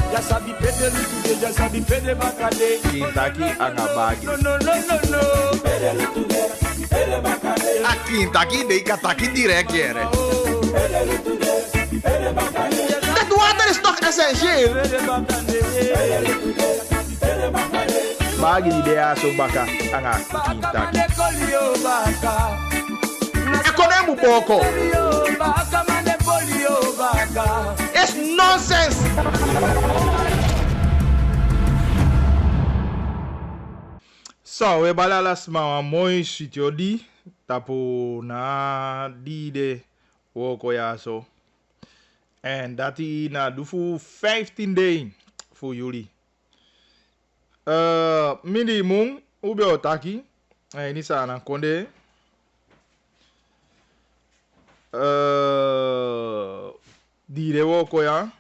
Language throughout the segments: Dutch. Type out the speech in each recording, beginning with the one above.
Ya sabi pedelu today, ya sabi pede bakade. Kintaki angabagi. No, no, no, no, no. Pedelu today, pede bakade. A Kintaki dei kataki direct jere. Pedelu today, pede bakade. Dat water is toch essentieel? Pede bakade. Pedelu today, pede bakade. Bagi di dea so baka anga Kintaki. Baka kolio baka. Ekonemu boko. Baka mane polio baka. It's nonsense. So, we balalas ma mooi sitio di tapo na di de woko ya so. En dat is na dufu 15 dagen voor jullie. Minimum ube otaki. Ini sana konde. Die de woko ya.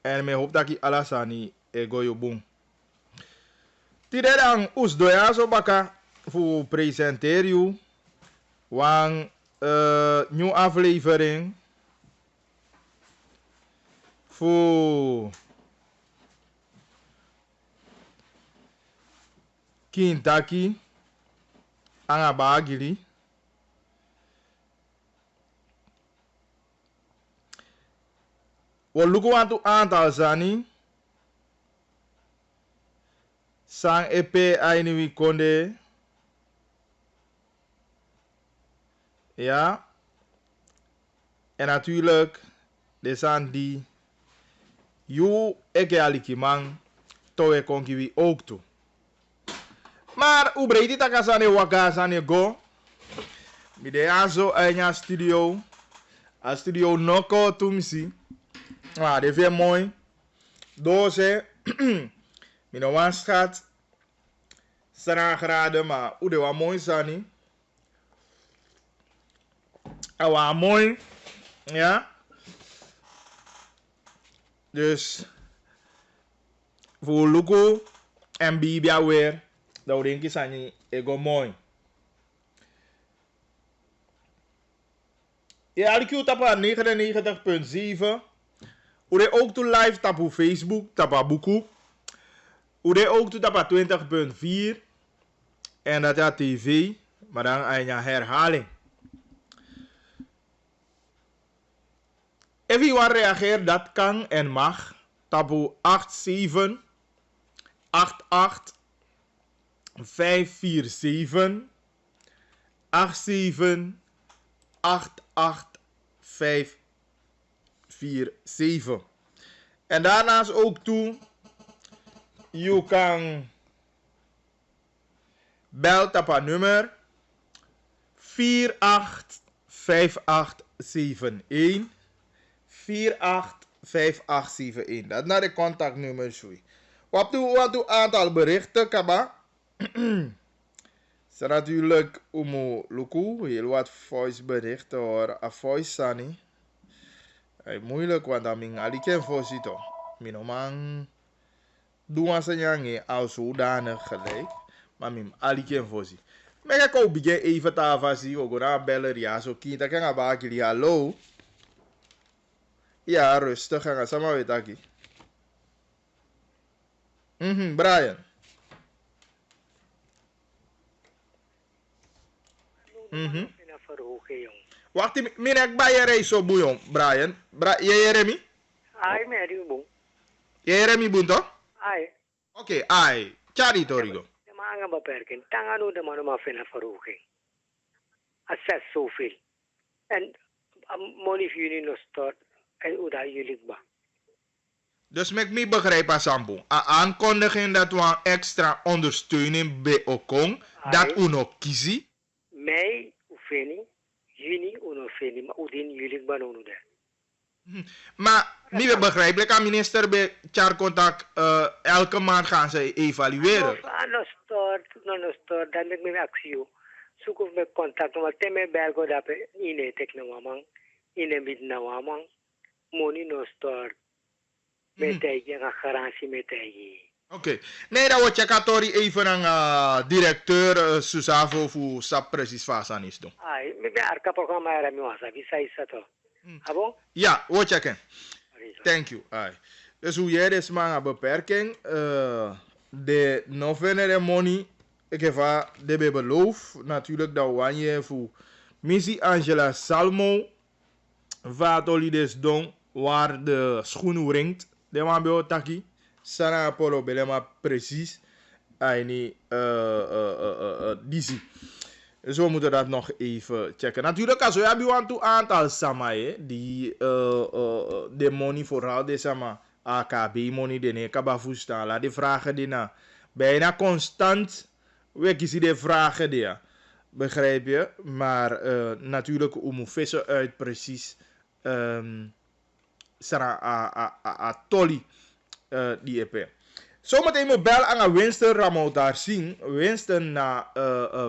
En me hoop dat ik alasani ego yo boom. Tide dan us doya so baka voor presenteren you wan nieuw aflevering voor Kintaki anga bagili. We lukken aan toe aantal zani. Sang EP ainiwi konde. Ja. En natuurlijk, de san die. You eke alikimang. Towe konkiwi ook toe. Maar, hoe breed dit akasane wakasane go. Mide azo anya studio. A studio noko tumsi. Ah, de veel mooi. Doze. Mino wan schat. Sara graden, maar hoe de wa mooi sani. Wa mooi. Ja. Dus. Voor Luko en Bibia weer. Dat denk ik sani ego mooi. Ja, alikiu tapa 99.7. Ure ook to live tapu Facebook, tapa buku. Ure ook to tapa 20.4. En dat ja tv, maar dan een herhaling. Even wat reageert, dat kan en mag. Tapu 87 88 547 87 88 547. En daarnaast ook toe, je kan bel op nummer 485871 485871. Dat is naar de contactnummer. Wat doe aantal berichten, kaba? Zo natuurlijk umu luku heel wat voice berichten hoor, a voice sani. Moeilijk want dan ming aliken voorzito. Minoman doen als een jange als zodanig gelijk, maar mim aliken voorzien. Maar ik ook begin even te avasi, we gaan bellen ja zo kind, dan kan ik hallo. Ja rustig, gaan samen met aki. Brian. Wacht, ik bij je reis zo boeien, Brian. Je Jeremy? Ai, me bom. Je Jeremy boen toch? Ai. Oké, ai. Chari torigo. De manga beperking. Tangano de manu maar vinden verhoging. Assess zoveel. En money voor jullie nog stort. En hoe dat jullie ba. Dus met me begrijp aan Sambo. Aankondigen dat we een extra ondersteuning bij Okong. Dat we nog kiezen. Mei, ufeni. Juni, unofeni. Maar udin jullie ba no de. Maar niet begrijpelijk aan minister bij Charcontact elke maand gaan ze evalueren. No stort. Dan ik me actie. Zoek of met contact. Maar teme belgo dat in een tekenen in een bid na wamang. Money no stort. Metegi een garantie metegi. Oké. Nee, dan wordt je katori even aan directeur Susavo voor sap precies vast is doen. Ai, me ben arka programma era mi wasa. Visa isa to. Abo? Ja, wat checken. Thank you. Ai. Dus hoe jij dus maar een beperking, de novene money, ik heb de beloof natuurlijk dat wanneer voor missie Angela Salmo, vatoli des don, waar de schoen ringt, de man bij Otaki, Sana Apollo belema precies, en disi. Dus we moeten dat nog even checken. Natuurlijk, als we hebben een aantal samae, die de money vooral, de sama AKB money, de nekaba staan, laat die vragen die na. Bijna constant, we kiezen de vragen die. Begrijp je? Maar natuurlijk, hoe moet vissen uit precies, Sarah a tolly die EP. Zometeen moet bel aan Winston Ramoutar zien. Winston na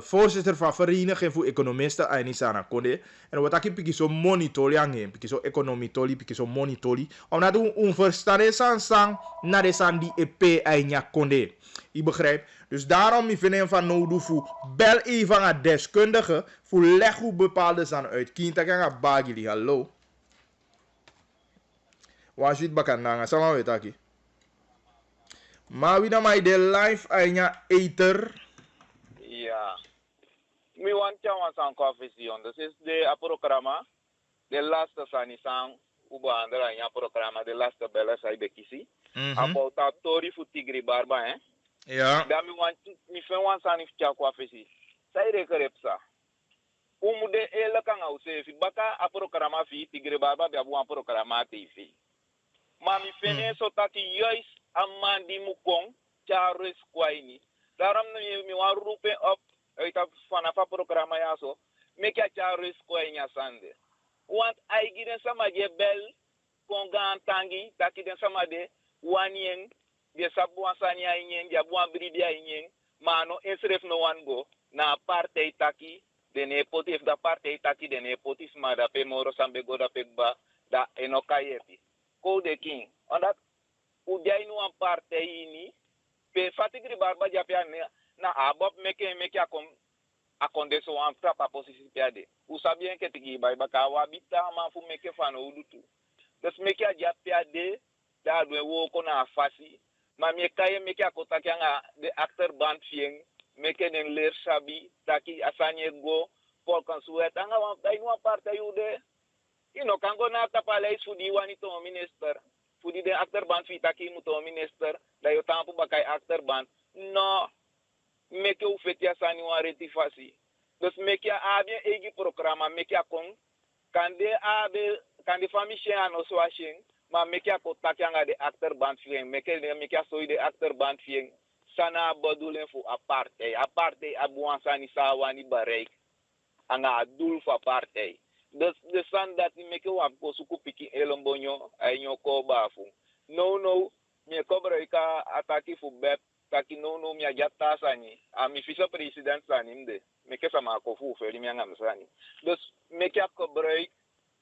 voorzitter van Vereniging voor Economisten Anisana Konde. En wat ik piki zo monitoli aan hem, piki zo economie toli, piki zo monitoli. Omdat we onverstaande sang naar de san die EP Ainia Konde. Je begrijpt? Dus daarom ik vind van nodig voor bel even aan deskundige voor leg hoe bepaalde zijn uit. Kinta kan bagili. Hallo. Waar zit bakandanga? Sama wetaki. Maar wie dan mij de live Ainia Eter? Ja. Mi want jou aan confession. Dus is de programma. De laatste sanisang uba andra Ainia programma. De laatste bellen zij bekisi. About dat tori voor Tigri Barba hè. Ja. Dan mi fen wan sanif cha confession. Zij rekerepsa. Umude ele kan au se fi baka a programa fi Tigri Barba be abu programa TV. Maar mi fene so taki juist amandi mukong charis kwaini. Daarom mi wan roepen op uit vanaf programma ja zo. Mekja charis kwaini asande. Want ai giden sama je bel kongan tangi taki den sama de wanien de sabu asani ainyen ja buan bridi ainyen mano esref no wan go na parte taki de nepotif da parte taki de nepotisma da pe moro sambe go da pegba da enokayepi. Ko de king. Omdat udia inu an parte ini pe fatigri barba japia na abop meke akondeso an trapa posisi piade. U sabien ke tigi ba ka wabita ma fu meke fano udutu. Dus meke japia de da do wo ko na fasi. Ma meke akota kyanga de acteur band fieng meke den leer sabi taki asanye go por consuet anga wa inu an parte yude. Ino kango na tapalais fu di wanito minister. Fudi de achterband vitaki muto minister da yo tampu bakai achterband no meke u fetia sani wa retifasi dus meke abien egi programa meke akon kande famishe ano swashing ma meke akotaki anga de achterband fieng meke so de achterband fieng sana bodulen fu aparte abuan sani sawani bareik anga adul fu aparte. Dus de san dat ni meke wap ko suku piki elombonyo ay nyoko bafu. No, mi kobra ika ataki fu bep, taki no mi ajata sani. A mi fisa president sani mde. Meke sama ko fu feli mi angam sani. Dus meke kobra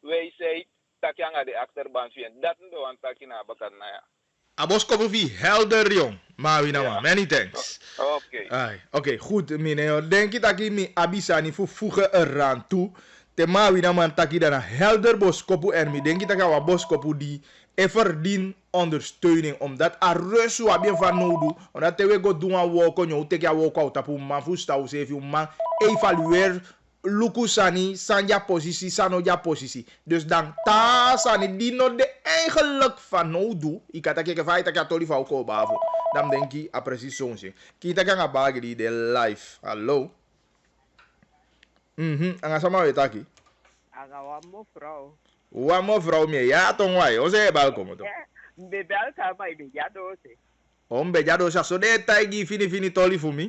wij say taki anga de achterband fien. Dat ndo an taki na bakan na ya. Abos kopen vi helder jong. Maar wie nou many thanks. Oké, goed meneer. Denk je dat ik mi abisani fu voegen eraan toe? Te ma wina man taki dana helder boskopu en mi denki taka wa boskopu die verdien ondersteuning omdat a resu a bien van nodu omdat te we go doen a woko nyo teki a woko out tapu man fusta u sefi man evaluer luku sani sanja posisi sano ja posisi dus dan ta sani die no de eigenlijk van nodu ikata keke fai taka toli fa uko bavo dan denki a precies zo'n zin kita kan a bagri de life hallo. Anga sama wetaki. Anga wamo vrouw. Wamo vrouw me ya ton wai. O se balkom to. Bebel kama ibe jado se. Ombe jado sa so de taigi fini toli fu mi.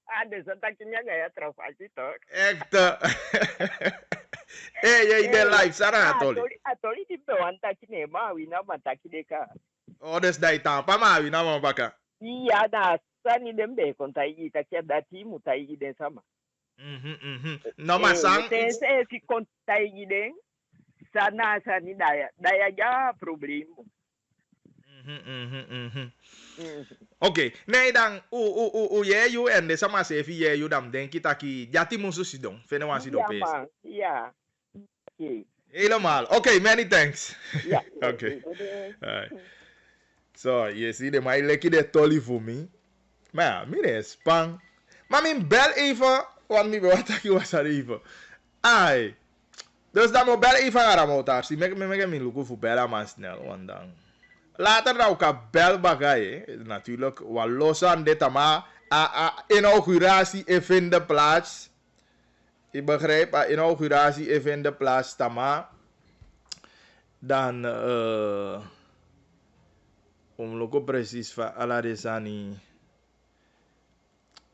Ade santa kinya ga ya trafasi to. Ekta. Ye de live sara toli. Atoli di be wanta kine ma wina mata kideka. O des dai tampa ma wina ma baka. Iya da sani dembe kontai ta che dati mutai de sama. No masang se si kontai giden sana sani daya ja problema. Okay, nee dan ye you en de sama se fi ye you dam den kita ki jati musu sidon fene wan sidon pe. Ja. Helemaal. Oké, many thanks. Ja, Oké. Alright. So, je ziet de maar lekker de tolly voor me. Maar ja, mire is spang. Maar mijn bel even, want mi wat ik was er even. Ai. Dus dan moet bel even aan Ramotar. Zie, ik mijn look voor bellen maar snel, want dan. Later dan ook bel bagay. Natuurlijk, wat los aan dit maar. Inauguratie even in de plaats. Ik begrijp, inauguratie even in de plaats, tama. Dan, omloko precies van Alaresani.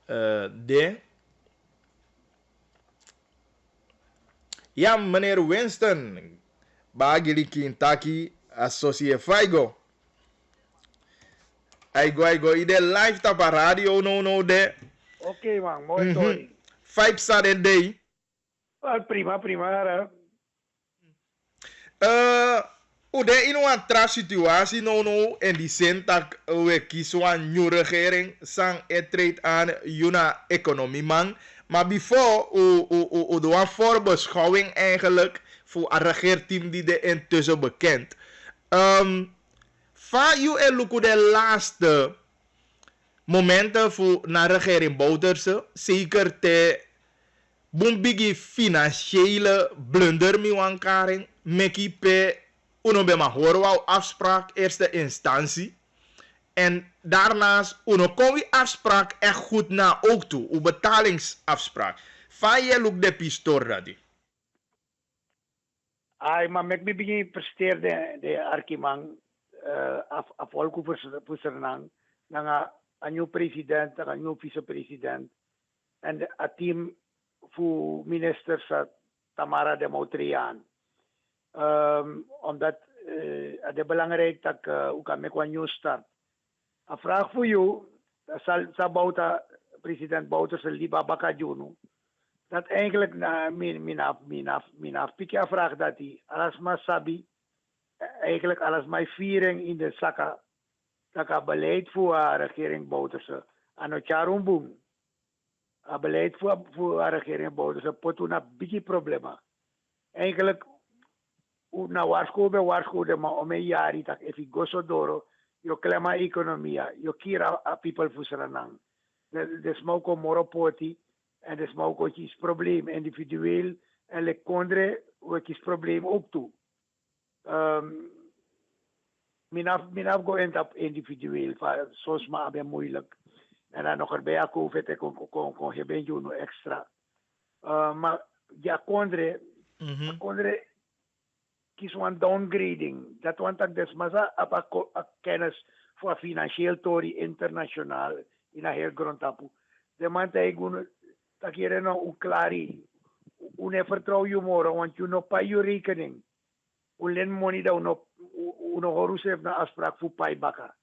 De. Ja, meneer Winston. Bagili Kintaki, associé Faigo. Aigo, ide live tapa radio no de. Oké man, mooi story. 5 Saturday. Prima, hè. Ude in een tra situatie no en die zin dat we kiezen een nieuwe regering sang treedt aan juna economie man. Maar before u doet een voorbeschouwing eigenlijk voor een regeerteam die de intussen bekend. Van u en Luku de laatste momenten voor naar regering Bouterse, zeker te bombigi financiële blunder mi wankaring, meki pe uno be ma horen afspraak eerste instantie. En daarnaast uno kon we afspraak echt goed na ook toe, uw betalingsafspraak. Van je look de pistor radi. Ai, maar mek mi begin presteer de arkimang afvolku voor Sernang. Nanga een nieuw president, een nieuw vicepresident. En een team voor ministers Tamara de Moutriaan. Omdat het is belangrijk dat ik kan een nieuw start. Een vraag voor jou, zal president Bouterse Liba Bakajunu. Dat eigenlijk mijn pikje vraag dat hij alles maar sabi, eigenlijk alles maar viering in de zakken, dat ik beleid voor de regering Bouterse. En het jaren boom. Het beleid voor de regering Bouterse pot een beetje problemen. Eigenlijk, na waarschuwen, maar om een jaar, dat if ik go so doro, je klema economia, je kira a people voor Suriname. De smoko moropoti. En dat is maar ook iets probleem individueel en le kondre ook iets probleem ook toe. Minaf go end up individueel, soms maar ben moeilijk. En dan nog erbij COVID en kon je ben je nog extra. Maar ja kondre kies een downgrading. Dat want ik dus maar op kennis voor financieel tori internationaal in een heel grondtapu. De man tegen dat je er nou klari. Une vertrouw je morgen, want je nog pa je rekening. Ulen money dat uno horus heeft na afspraak voor pai baka.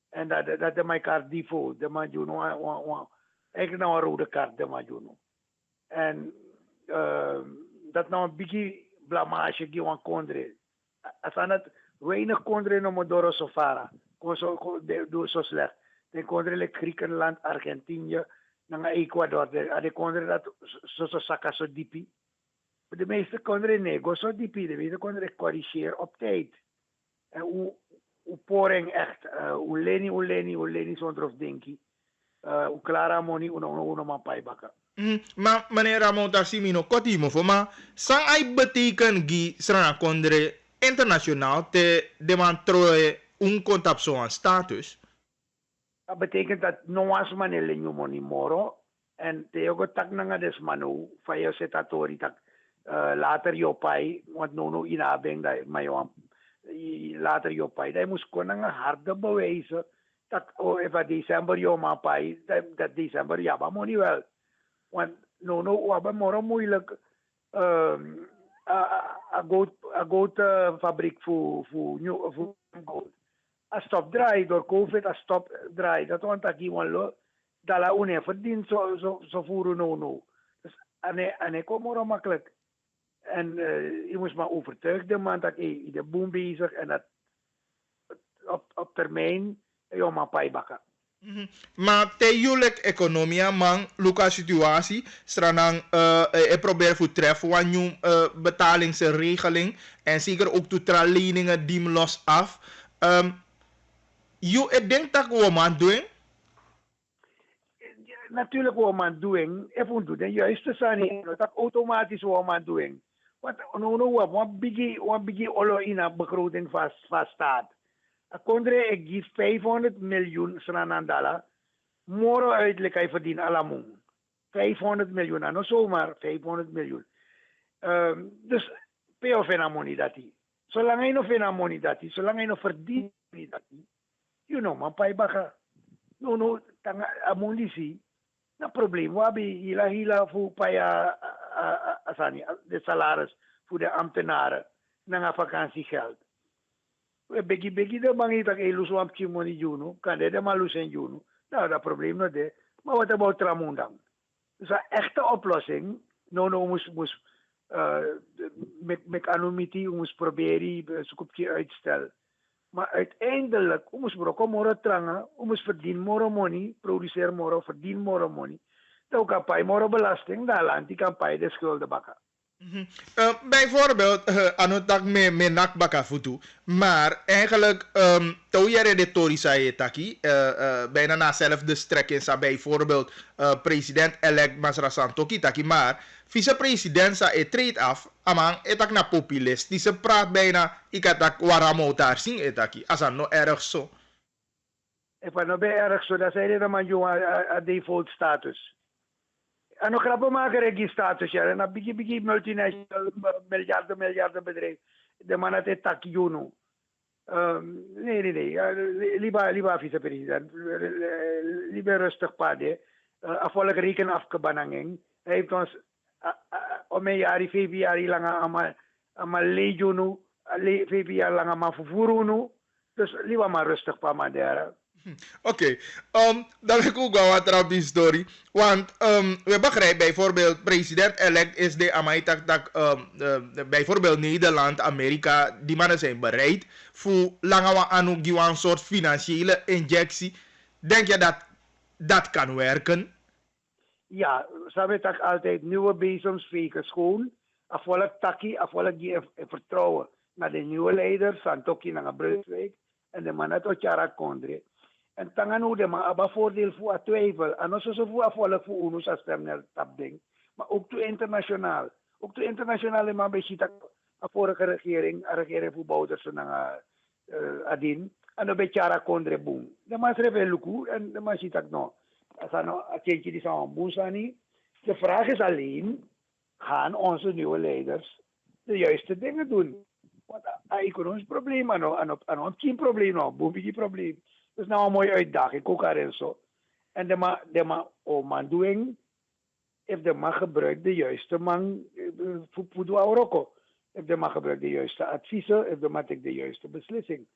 En dat de mijn kaart default, de man je nou eigenlijk nou een rode kaart de man je nou. En dat nou een beetje blamage die wan kondre. Als aan het weinig kondre no modoro sofara, doe zo slecht. Dan kondre le Griekenland, Argentinië. Nang Ecuador, de kondre dat zo saka zo diepi. De meeste kondre nego zo diepi, de meeste kondre corrigeer op tijd. En hoe poring echt, hoe leni zonder of denki. Hoe clara moni, uno man pai baka. Maar meneer Ramon Tassimino, kotimo voor maar, sang ai betekent gi srana kondre internationaal te demantroe un kontap zo'n status. Dat betekent dat noas manele nyumoni moro en teogo tak nanga des manu fa yo setatori tak later yo pai want no inabeng dai mayo later yo pai dai mus konanga harde bewijzen dat eva december yo ma pai dat december ja ba moni wel want no waba moro moeilijk a goat fabriek voor goat. A stop draai door COVID, a stop draai. Dat want dat iemand lo, dat la une verdient zo voeren no. Dus ane kom makkelijk. En je moest maar overtuigen de man dat je de boom bezig en dat op termijn je maar pai bakken. Maar te jullie economie man, Luca situatie, stranang probeer voor treffen wanneer betalingsregeling en zeker ook toe tra leningen die los af. Je denkt dat we man doen? Natuurlijk wat man doen, even doen, de juiste zijn, dat automatisch wat man doen. Want wat bigi olo in een begroting vaststaat. Kondre ik geef 500 miljoen $. Moro uitelijk hij verdient alamong. 500 miljoen, nou zomaar 500 miljoen. Dus peo fenamoni dati. Zolang hij nog fenamoni dati, zolang hij nog verdient dati, you know man pai baka. No, tanga amondisi. Na probleem, wabi hila voor paya asani, de salaris voor de ambtenaren, na vakantiegeld. We begi de bangi tak elus wam chimoni juno, kan de malus en juno. Nou, dat probleem nog de. Maar wat about Tramondang? Dus een echte oplossing, moest met anomiti, moest proberen, zoekje uitstel. Maar uiteindelijk, moest brokken moro trangen, moest verdienen moro money, produceren moro, verdienen moro money. Dan kan je moro belasting, dan land die kan je de schulden bakken. Bijvoorbeeld, anotak me nakbaka futu. Maar eigenlijk, toen je de Tori zei taki, bijna na zelfde strekking sa bijvoorbeeld president-elect Masra Santoki taki, maar vice-president sa treedt af, amang etak na populist, die ze praat bijna, ik had tak waramo daar zien etaki, als no erg zo. Even no bij erg zo, dat zei je dan man je default status. En nog grappen maken registraties, ja. En dan bigi multinational miljarden bedrijf. De man had het tak juno. Nee. Liever vicepresident. Liever rustig pade. Afvallig reken afgebananging. Hij heeft ons om een jaar, 5 jaar lang allemaal lejuno. 5 jaar lang allemaal vervoeren. Dus liever maar rustig pa madera. Oké, dan wil ik ook wel wat op die story. Want we begrijpen bijvoorbeeld, president-elect is de Amaitak dat bijvoorbeeld Nederland, Amerika, die mannen zijn bereid voor lange een soort financiële injectie. Denk je dat dat kan werken? Ja, ze hebben altijd nieuwe bezems vegen schoon. Afvallig takkie, afvallig die vertrouwen naar de nieuwe leiders, Santoki naar Brunswijk en de mannen tot Jara Kondre. En tangan hoe de man aba voordeel voor a twijfel. En als ze voor afvallig voor ons als stemner tapding. Maar ook toe internationaal. Ook toe internationaal in man bezit dat de vorige regering voor Bouders naar Adin. En dan beetje Jara Kondre boom. De man schreef een luku en de man ziet dat nog. Als er nog een tientje die zou boezani. De vraag is alleen, gaan onze nieuwe leiders de juiste dingen doen? Want een economisch probleem, en geen probleem nog, boemetje probleem. Dat is nou een mooie uitdaging, ook erin zo. En de man doing, if de man gebruikt de juiste man, voor de Auroko. If de man gebruikt de juiste adviezen, if de man take de juiste beslissing.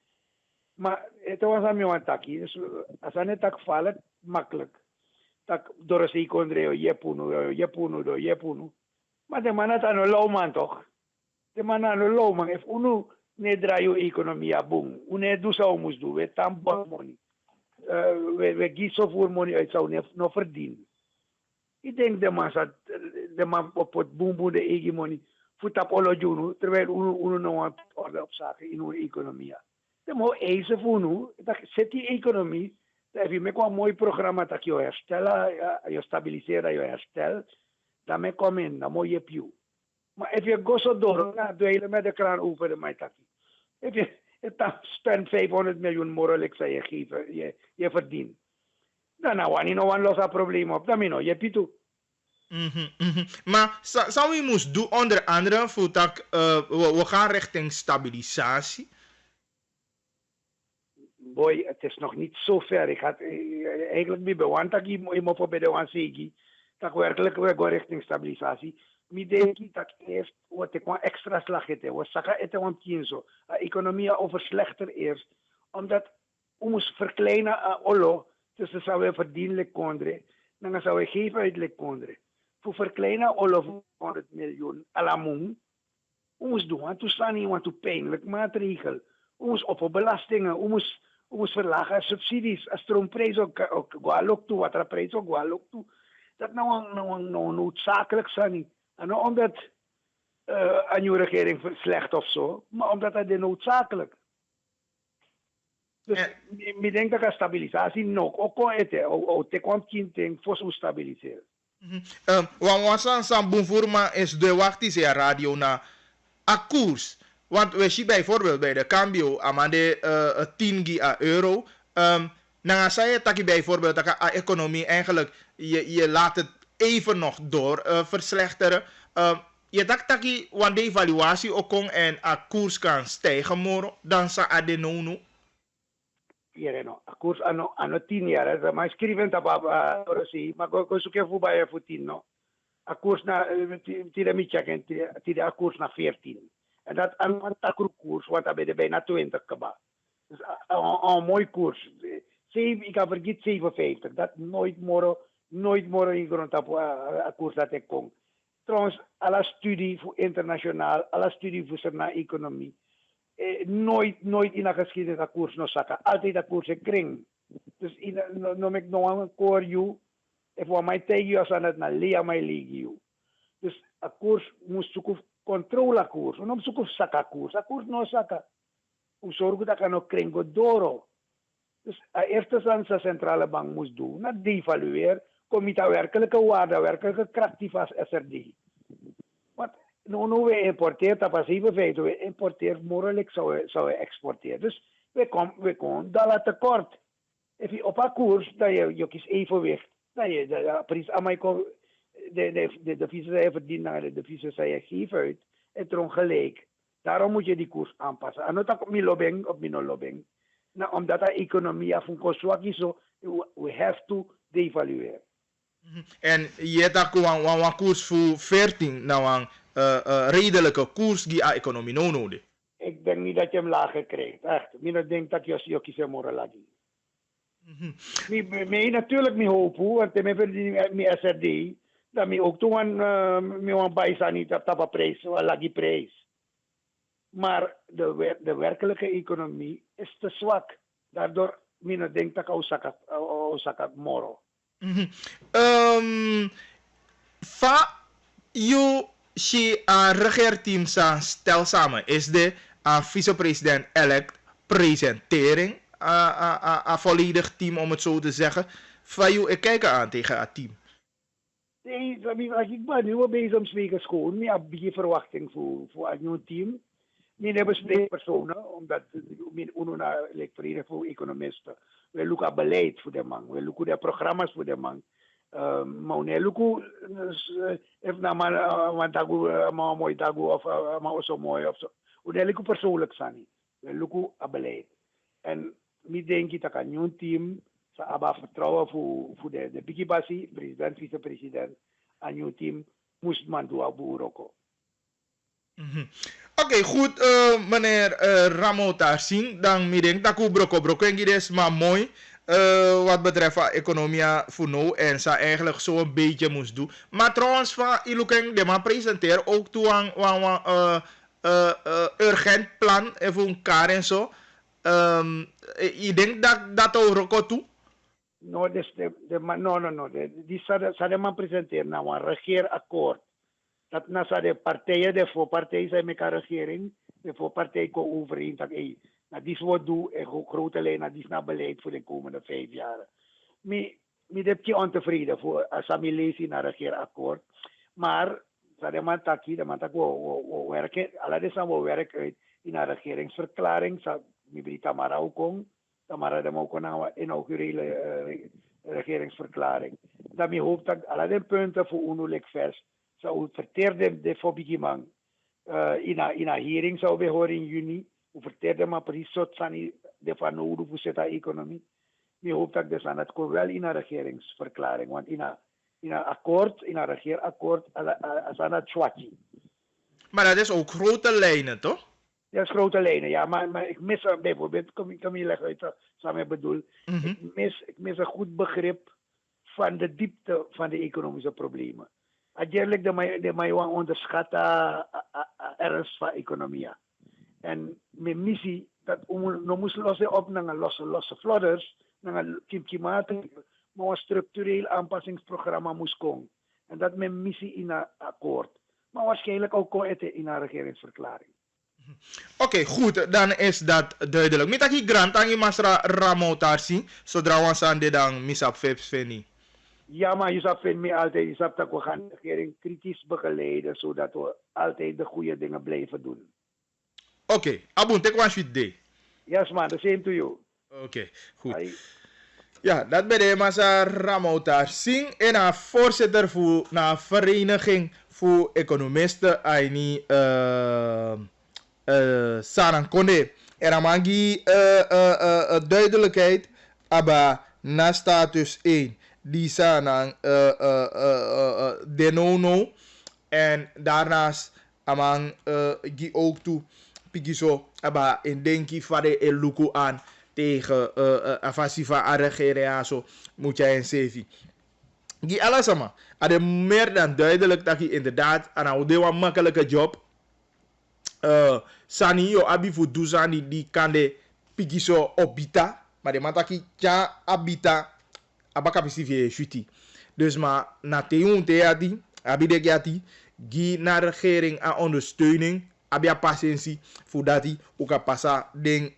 Maar het was aan mij een takkie, dus als aan het tak vallen, makkelijk. Tak door een secondre, jepuno. Maar de man had aan een lauwman toch? De man aan een lauwman, if unu ne draai je economie boom. Une doe zou moest doen. We tampon money. We geven zoveel money uit zou nog verdienen. Ik denk de man op het boom de eigen money. Voet op alle journal. Terwijl unu nog een orde op zaken in uw economie. De moet eisen voor nu. Dat zet die economie. Dat heb je met een mooi programma dat je herstellen. Je stabiliseert, je herstelt. Dan me kom in. Dan moet je piu. Maar als je gaat zo door, dan doe je met de kraan open de maitaki. Als je spend 500 miljoen morelijk zou je geven, je verdient. Dan nou je nog een losse probleem op, dan nou je pitu. Maar zou je moest doen onder andere voor dat we gaan richting stabilisatie? Boy, het is nog niet zo ver. Ik had eigenlijk niet bewant dat ik me voor bij de wansegi. Dat werkelijk we gaan richting stabilisatie. Ik denk dat eerst wat ik een extra slag heb. We zeggen het om tien zo. De economie overslechter eerst. Omdat we moesten verkleinen aan olo. Dus dan zouden we verdienlijk kondre. Dan zouden we geven uitelijk kondre. Voor verkleinen olo voor 100 miljoen. Alamung. We moesten doen. Want toen staan niet want toen pijnlijk maatregel. We moesten op belastingen. We We verlagen subsidies. Als stroomprijs ook gwalok toe, waterprijs ook gwalok toe. Dat nou noodzakelijk zijn niet. En nou omdat aan je regering slecht of zo, maar omdat dat is noodzakelijk. Dus ik denk dat stabilisatie nog ook al eten, ook te kwam kind voor zo stabiliseren. Want Sam Boenvoerma is de wachtis radio na koers. Want we zien bijvoorbeeld bij de cambio amande 10 euro. Dan zei je dat je bijvoorbeeld dat de economie eigenlijk je laat het even nog door verslechteren. Je dacht dat je want de evaluatie ook kon en koers kan stijgen morgen, dan sa adenono. Ja, no. Koers ano 10 jaar, maar schrijven dat maar go zoeken voor bij voor 10 no. Koers na tira mi checken tira koers na 14. En dat aan een koers want dat ben bijna 20 kaba. Dus een mooi koers. Ik heb vergeten 57. Dat nooit more in grond op een koers dat ik kom. Trouwens, alle studie voor internationaal, alle studie voor zijn economie. Nooit in de geschiedenis dat koers nog zakken. Altijd dat koers een kring. Dus noem ik nog een core you. En voor mij tegen je als aan het naar lea mij liggen. Dus een koers moet zoeken controle koers. We zoeken zakken koers. Een koers nog zakken. Om zorgen dat er nog kring door. Dus eerst als de centrale bank moest doen, dat devalueer, kom je daar werkelijke waarde, werkelijke kracht als SRD. Want nu we importeren, dat was even feit, we importeren morelijk zou we exporteren. Dus we komen dollar tekort. Als je op een koers, dat je kiest evenwicht, dat je de prijs aan mij komt, de vissen verdienen, de vissen geven uit, en het gelijk. Daarom moet je die koers aanpassen. En dat op mijn lobbying, op mijn lobbying. Nou, omdat de economie van zwak is, we have to devalueren. En je hebt ook een koers voor 14, nou een redelijke koers die de economie nodig. Ik denk niet dat je hem lager krijgt, echt. Ik denk dat je kiest morgen lagi. Natuurlijk me hoop, want mijn SRD, dat me ook toen een bijzijn niet op de prijs, een lagi prijs. Maar de werkelijke economie is te zwak. Daardoor denk ik dat Osaka morgen. Fa you si regeerteam stel samen is de vicepresident elect presentering een volledig team om het zo te zeggen. Fa you ik kijk aan tegen het team. Nee, als ik ben nu bezig om spreken schoon, ik heb een verwachting voor een nieuw team. Ik heb spreekpersonen, omdat ik vereniging voor economisten. We zoeken beleid voor de man, we zoeken de programma's voor de man. Maar we zoeken even naar een dago, maar mooi dago of maar zo mooi of zo. We zoeken persoonlijk zijn. We zoeken beleid. En ik denk dat een nieuw team zou vertrouwen voor de bigibasi, president, vicepresident, een nieuw team moest man doen op Uroko. Oké, goed, meneer Ramota Singh. Dan denk dat ik broko is maar mooi. Wat betreft economie voor nu en ze eigenlijk zo een beetje moest doen. Maar trouwens, van Ilukeng, de man presenteert ook toe aan urgent plan voor een kaart en zo. Je denkt dat ook toe? No, no. Die zou man presenteren nou een regeerakkoord. Dat na de partijen, de voorpartijen zijn met elkaar regering. De voorpartijen komen overeen dat dit is wat doen en grote lijnen, dit is naar beleid voor de komende 5 jaar. Ik heb je ontevreden voor als ik lees in een regeerakkoord. Maar de man we werken, alle deze we werken uit in een regeringsverklaring. Ik Tamara ook om. Tamara de ook een inaugurele regeringsverklaring. Dat ik hoop dat alle de punten voor onnodig vers zou verteerde de fobigimang in een hearing zou we horen in juni. We verteerde maar precies zo'n de van nodig voor de economie. Ik hoop dat dus aan het komt wel in een regeringsverklaring, want in een akkoord, in een regeerakkoord, als aan het swatje. Maar dat is ook grote lijnen, toch? Dat is grote lijnen, ja, maar ik mis bijvoorbeeld, kom je leggen uit wat ik bedoel. Ik mis een goed begrip van de diepte van de economische problemen. Eigenlijk de mij onderschatten ernst van economie. En mijn missie dat no moest lossen op naar losse flodders, naar klimaat, maar een structureel aanpassingsprogramma moest komen. En dat met missie in een akkoord. Maar waarschijnlijk ook in een regeringsverklaring. Oké, goed, dan is dat duidelijk. Mitaki grant aan je masra ramotarsi, zodra we aan de dan misap feni. Ja, maar je vindt me altijd, je dat we gaan de regering kritisch begeleiden, zodat we altijd de goede dingen blijven doen. Oké, Abun, take one sweet day. Yes man, the same to you. Oké, goed. Bye. Ja, dat ben de massa Ramoutar Singh en een voorzitter voor een vereniging voor economisten Aini Saran Konde. En dan mag je duidelijkheid aba na status 1 die Saran denono en daarnaast amang gi ook toe pigiso aba in denki fade el luku aan tegen afasifa aregere zo moet jij een sevi. Die allesama ade meer dan duidelijk dat je inderdaad aan een makkelijke job sani yo abi fu duzani die kan de pigiso obita maar de mataki ja abita abaka pisifi shuti. Dus maar na teun teati abi de yati gi naar regering aan ondersteuning abia patiëntie voordat hij ook kan passen ding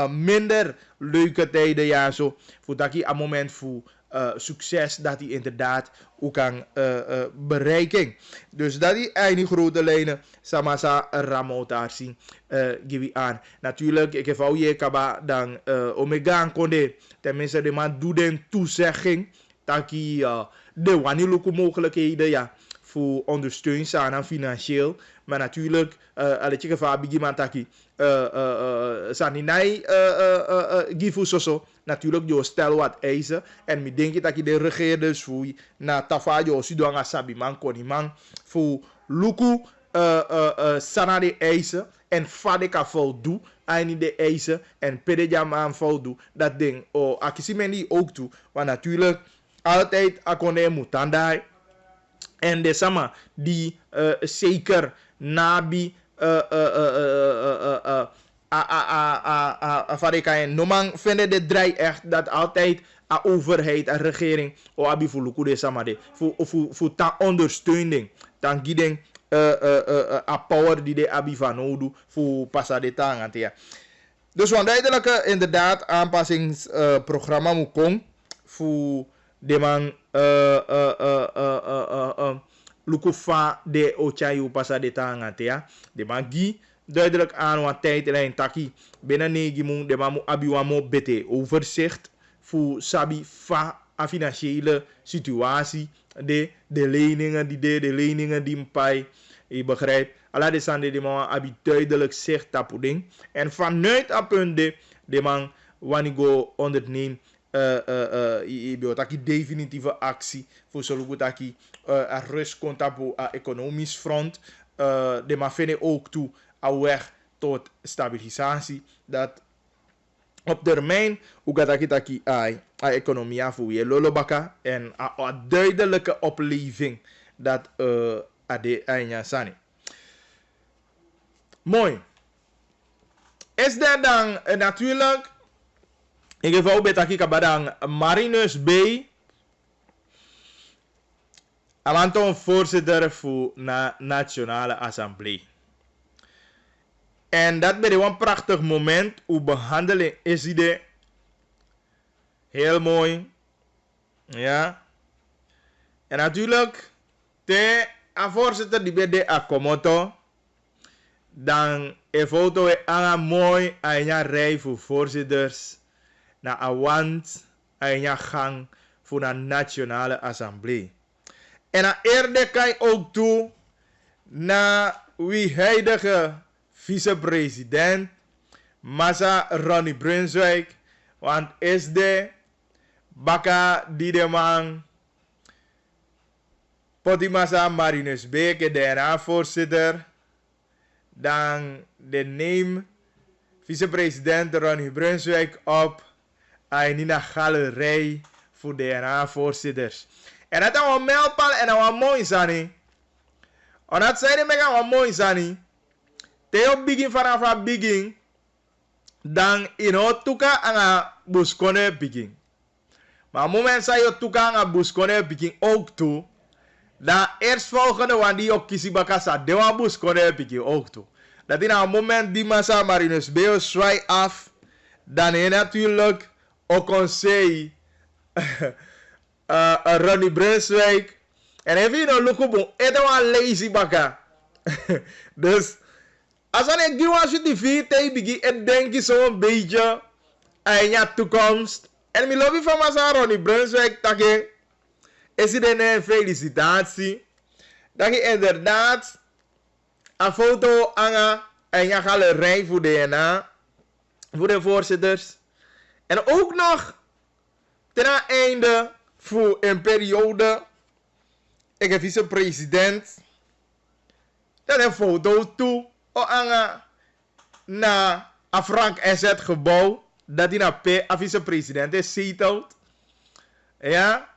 minder leuke tijden ja zo voordat hij een moment voor succes dat hij inderdaad ook kan bereiken. Dus dat hij eigenlijk grote lijnen samasa ramotar zien geef aan. Natuurlijk ik heb al je kaba dan omega konde tenminste de man doet een toezegging dat hij de wanneer mogelijkheden ja voor ondersteuning zijn financieel. Maar natuurlijk, alle chicken van Biggie Taki, Saninai, Gifu Soso, natuurlijk, je stel wat eisen. En ik denk dat je de regeerders voor na Tafajo, Sudan, Sabi, man, Koniman, voor Luku, Sanade eisen. En Fadeka voldoen aan de eisen. En Pedejaman voldoen. Dat ding, Akisimeni ook toe. Want natuurlijk, altijd, Akone Mutandai. En de sama die zeker nabi Farikayen nomang vinden de draai echt dat altijd a overheid en regering o abi fuluku de sama de voor ta ondersteuning dan gideng a power die de abi van nodu voor passa de tang ja. Dus want duidelijke inderdaad aanpassingsprogramma moet komen voor de man lukufa de ochayu passa de tangate ja de magi duidelijk aan wat tijdlijn taki binnen negimu de mamu abiwamo bete overzicht voor sabi fa a financiële situatie de leningen die de leningen die mpai je begrijpt alla de sande de man abi duidelijk zicht tapuding en vanuit dat punt de man wanigo onderneemt taki definitieve actie voor solugutaki rust komt op economisch front de maar vinden ook toe aan weg tot stabilisatie dat op termijn ook dat taki economie voor je lolobaka en een duidelijke opleving dat ade anya sani mooi is er dan natuurlijk in geval betaki kabadang Marinus B. Amanton voorzitter voor de Nationale Assemblée. En dat ben een prachtig moment. Hoe behandeling is die heel mooi. Ja. En natuurlijk, de voorzitter die bij de akkomoto. Dan een foto aan mooi aan een rij voor voorzitters. Na een wand en een gang voor de Nationale Assemblée. En dan eerder kan je ook toe naar wie huidige vicepresident Massa Ronnie Brunswijk. Want is de baka die de man Potimasa Marinus Beke de voorzitter. Dan de neem vicepresident Ronnie Brunswijk op. In een galerij voor de voorzitters. En dat is een mijlpaal en een mooi zani. En dat zei de mega een mooi zani. Theo begin vanaf het begin. dan ino tuka anga buskone picking. Maar moment sa yo tuka anga buskone picking ook toe, dan eerstvolgende wan die ook kisi bakasa, de wan buskone picking ook toe. Dat in een moment die massa marinus beo zwaai af, dan je natuurlijk ook kon zeggen, Ronnie Brunswijk. En even je nou lukken bon, eten wan lazy baka. Dus, als ik die was je TV tegen en denk je zo'n beetje aan je toekomst. En mijn lobby van massa Ronnie Brunswijk, dat je, is het een felicitatie. Dat je inderdaad een foto hangen en je galerij voor DNA, voor de voorzitters. En ook nog ten einde voor een periode, ik heb vice-president, dat een foto toe hangen naar een Frank SZ gebouw, dat hij naar vice-president is zeteld. Ja.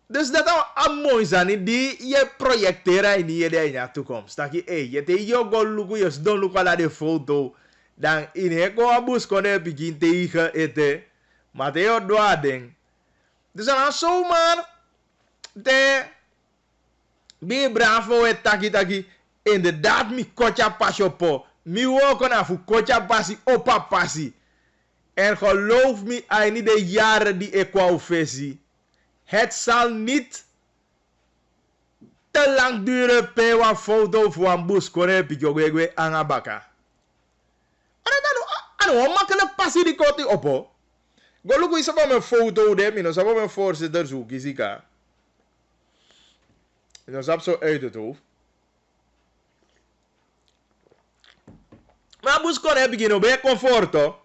Dus dat is een mooi zijn die je projecteert in je toekomst. Dat je je go je don't look at de foto. Dan in je go bus kon je begin tegen eten. Maar dat je doet ding. Dus dan zomaar de be bravo et taki inderdaad mi kocha pasje po. Mi wou na fu kocha passi opa passi. En geloof me, hij niet de jaren die ik wou visie. Het zal niet te lang duren per een foto voor een bus konne pikjogwe aan een baka. En dan makkelijk passie die koti op ho. Go look is op mijn foto de, mino sabo mijn voorzitter zoek is ik. En dan zo uit het hoofd. Maar bus konne pikjogwe bij comfort ho.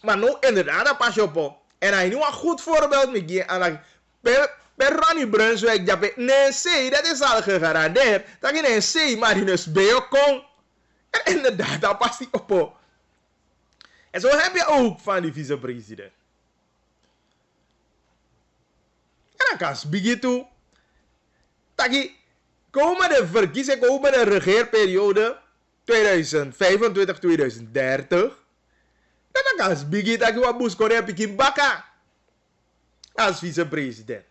Maar nou inderdaad dat pas op ho. En hij nu een goed voorbeeld met je aan per Ronnie Brunswijk dat nee dat is al gegarandeerd dat je nee maar in een beo kon en inderdaad dat past niet op. En zo heb je ook van die vice-president. En dan kan je toe dat je komende verkiezingen, komende regeerperiode 2025-2030 dan kan je begin dat je wat moest kunnen hebben baka als vice-president.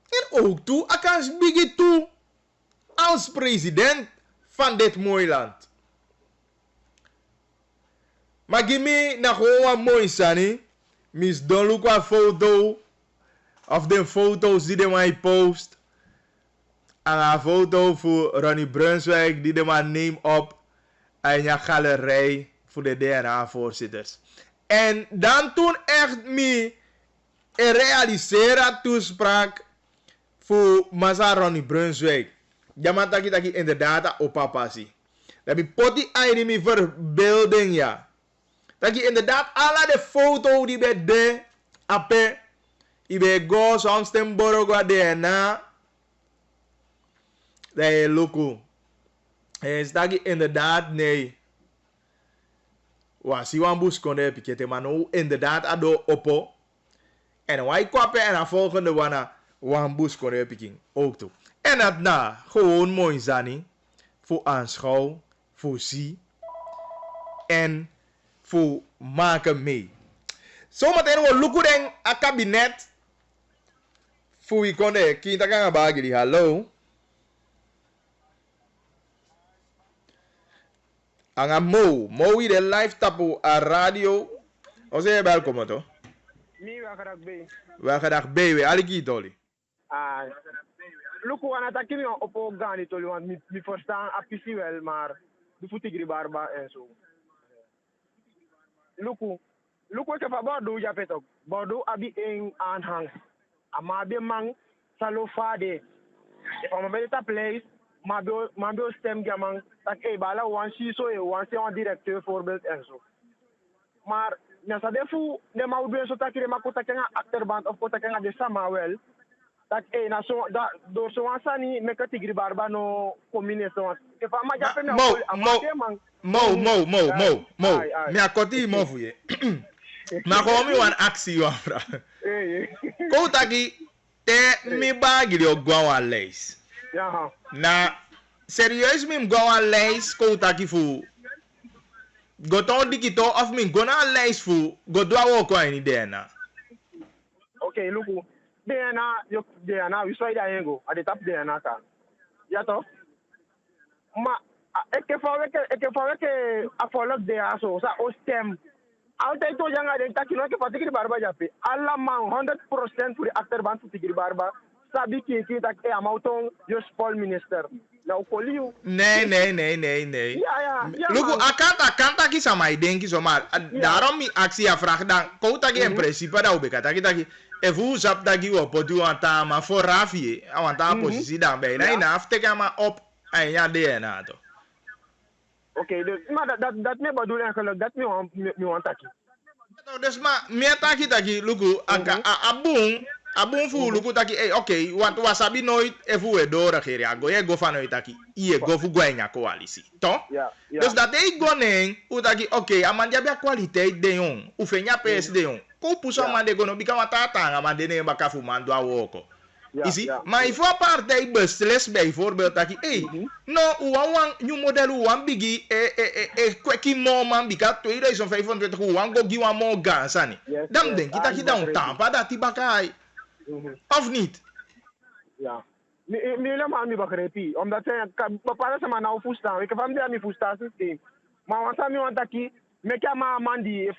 En ook toe, ik kan je begin toe als president van dit mooie land. Maar give me nog gewoon mooi sani. Mis don look wat foto of de foto's die de mij post. En een foto voor Ronnie Brunswijk die de man neemt op. En je galerij voor de DNA-voorzitters. En dan toen echt me een realiseren toespraak voor Massa Ronnie Brunswijk. Jaman taki inderdaad op papa zie. Dat je poti aan verbeelding ja. Dat je inderdaad alle de foto die bij de ape. Die bij go soms ten borogo DNA. Dat je loko. En dat je inderdaad nee. Was wan bus konde pikete maar nou inderdaad ado oppo. En wij kwappen en dan volgende wan bus konde piking ook toe. En dat na gewoon mooi zani voor aanschouw, voor zie en voor maken mee. Zometeen we lukken een kabinet voor wie konde kinta kan bagiri. Hallo. Anga Mo de live tapu a radio. O zeg welkom to. Mi wa gadag B. Aliki toli. Luku aan het akimi op organi toli want mi verstaan apisi wel maar de futigri barba en zo. Luku ik heb Bordeaux ja petok. Bordeaux abi een aanhang. Amabe mang salofade. If I'm a better place Mabio stem gamang tak bala wan si so e wan se wan directeur voorbeeld en zo. Maar nasa defu ne maudu so takire makuta kenga acterband of kota kenga de Samuel tak na so da do so wan sani me katigri barba no commune so e fa ma jape me Mo me akoti mo fuye. Ma ko mi wan aksi wa fra. Ko taki te mi bagi o gwa wa leis. Ja. Na serieus mim go een lijst koutaki fu. Go ton dikito of min go na een lijst fu. Go do a woko in dena. Okay, look. DNA, we saw that go. At the top DNA kan. Ja toch? Maar ik heb a volk daar zo, sa o stem. Altijd to janga den taki no ke patikiri barba jape. Alla man 100% voor de achterban voor tikiri barba. Sabi ki tak e amauton yo spol minister. Nou koliu. Nee. Ja. Lugu akanta ki samai denki so maar. Daarom mi actie a vraag dan koutaki in principe da ubeka taki. Efu zap dagi wo potu anta ma for rafi awanta positie dan bij. Nee, na afteka ma op en ja DNA to. Oké, dus maar dat me bedoel eigenlijk dat me want taki. Dus maar meer taki lugu anka abun fu lugu taki oké, want wasabi nooit efu e do regeri ago ye go fano taki. Ie go fu gwenya coalitie, to? Ja. Dus dat ei go neng utaki oké, amandia bia kwaliteit de jong, ufenya PS de jong. Ko puso man de gono bika watata man de ne bakafu man do awoko. Isi, maar if een partij beslis bijvoorbeeld dat je, no, uwan new model uwan bigi, kweki mo man bika 2025 uwan go giwa mo gansani. Dan denk je dat je dan tampa dat die bakai. Of niet? Ja. Mi helemaal niet begrepen. Omdat ze bepaalde ze maar nou voestaan. Ik heb hem daar niet voestaan systeem. Maar want ze want dat je, me kan maar man die, if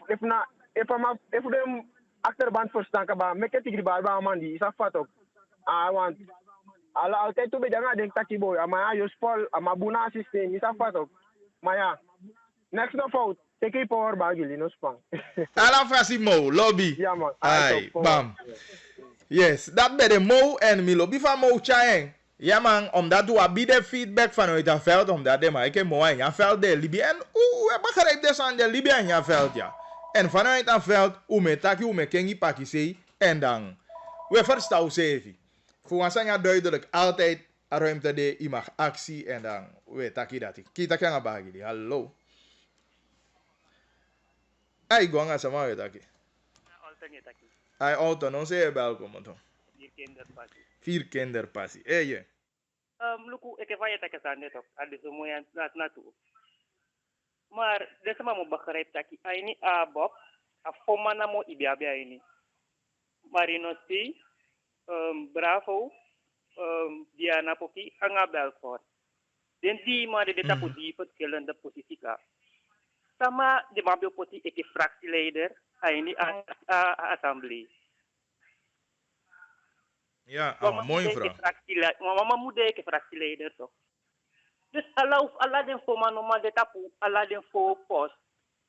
de achterband verstaan kan, me kan tigri barba man die, is afvat ook. Want altijd toe bij de denk dat je boy, maar je spel, maar buna systeem is afvat ook. Maar ja, next no fout, take power bag jullie no spang. Ala fasi mo lobby. Ja man. Ai, bam. Yes, dat bij de mo en mi lobby van mo chaeng. Ja man, omdat we bieden feedback vanuit het veld, omdat de maar ik mo en ja veld de Libië en we begrijpen dus aan de Libië en ja veld ja. En vanuit het veld, me taki, me kengi pakisei en dan we verstaan zeven. Voor ons zijn duidelijk altijd ruimte de je mag actie en dan we taki dat ik. Kita kan bagi. Hallo. Ai gonga sama we taki. Ai auto non se welkom to. 4 kinderpassie. Je. Luku ik heb je takken aan dit ook. Al die zo mooi naartoe. Maar deze man moet begrijpen dat hij niet Bob, a foma mo ibiabia ini. Marinosti, Bravo, Diana Poki, Anga Belfort. Den die maar de tapu die verschillende positie ka. Sama de mabio poti eke fractieleider, hij niet assemblee. Ja, mooi vrouw. Mama moet eke fractieleider toch. Dus Allah den foma normaal de tapu, Allah den fo post.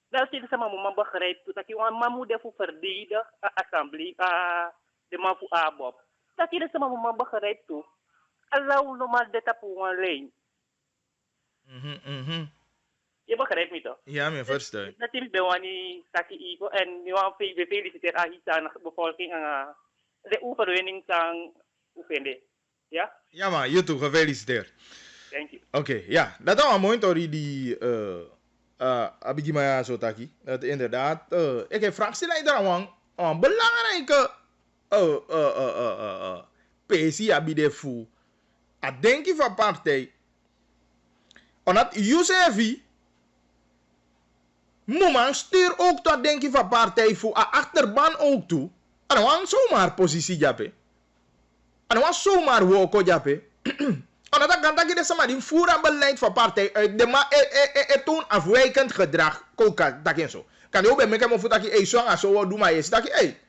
Dat is sama mama begrijpt dat je mama moet de verdedigen assemblee de man voor Abob. Dat is sama mama begrijpt toe. Allah normaal de tapu een lijn. Je begrijpt me toch? Ja, me verstaan. Natuurlijk ben wani taki ego en nu aan we feliciteer aan de bevolking aan de overwinning van Oefende. Ja? Ja man, je toe gefeliciteerd. Thank you. Oké, ja. Dat is een mooi tori die Abigimaya Sotaki. Dat inderdaad, ik heb fractieleider aan een belangrijke PC abidefu. A denki van partij. Omdat Yusefi Moeman stuur ook tot denki van partij voor a achterban ook toe. En dan was zomaar positie jape. En dan was zomaar woko jape. En dan kan dat je sama die voeren beleid van partij uit de ma toen afwijkend gedrag koka dat en zo. Kan je ook bij me komen voor dat je zo en zo doe maar eens dat je hey.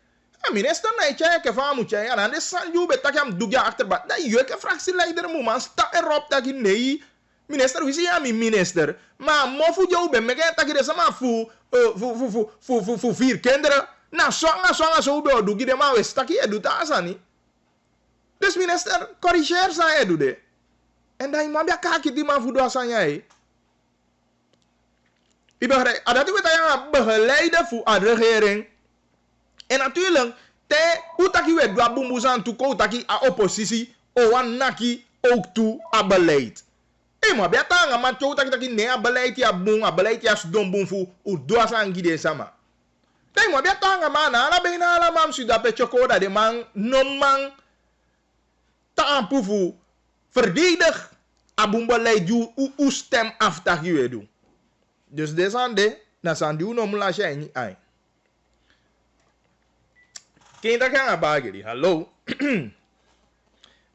Minister nee check van moet je en dan is je bet dat je hem doe je achterban. Dat je een fractieleider Moeman sta erop dat je nee. Minister, wie zie je mijn minister? Maar mofu jou ben me dat je de sama voor 4 kinderen. Na zo doe je de maar wist dat je doet dat niet. Dus minister, corrigeer zijn doe de. En dan moet je kijken die man voor dat zijn jij. Ik begrijp, dat we dat begeleiden voor de regering. En natuurlijk, hoe dat je weet dat boemboezan toe dat je oppositie of naki ook toe aan beleid. Maar bij tanga man chou tak ne beleid ya bung beleid ya sdom bung fu u doa sangide sama. Maar bij tanga man ala bena ala mam su da pe chokoda de man no man ta ampufu verdedig abumba lei ju u stem aftaki we do. Dus desande na sandi uno mula shine ai. Kinda kan abagiri. Hallo.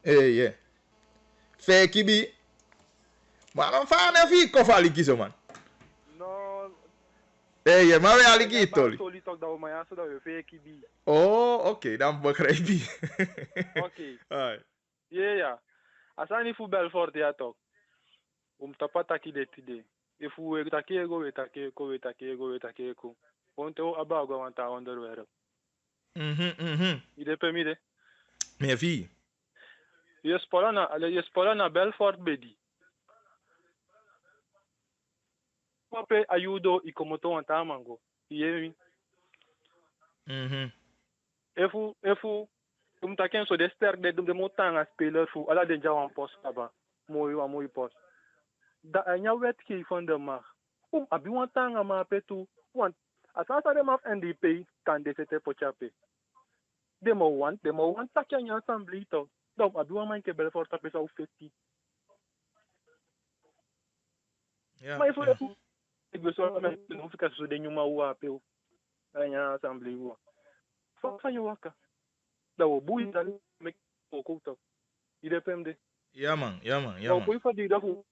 Yeah. Fake bi. Maar dan van even kofali kiso man. No. Yeah, maar we aliki toli. Toli talk dat we maar ja, zodat we fake bi. Oh, oké, dan begrijp je. Oké. Alright. Ja. Asani fu Belfort ya talk. Tapataki de tide. If we take go. Ponte o abago wanta onderwerp. Ide permide. Meer vie. Je spola na Belfort bedi. Pape ayudo ikomoto wanta mango. Yemi. Efu taken so de sterk de motanga speler fu ala de jawan post kaba. Mooi post. Da anya wetgeving van de mag. Abi wantanga ma petu. Want asasa de maf NDP kan de sete pochape. De mo want takya nya assembly to. Dom abi wan man ke Belfort tape sa 50. Ja. Maar efu ik wil zo met no fika so de nyuma wa pe o. Anya assembly wa. Fa yo waka. Da wo bui dali me ko to. Ide pemde. Ja man. O bui fa di da fu.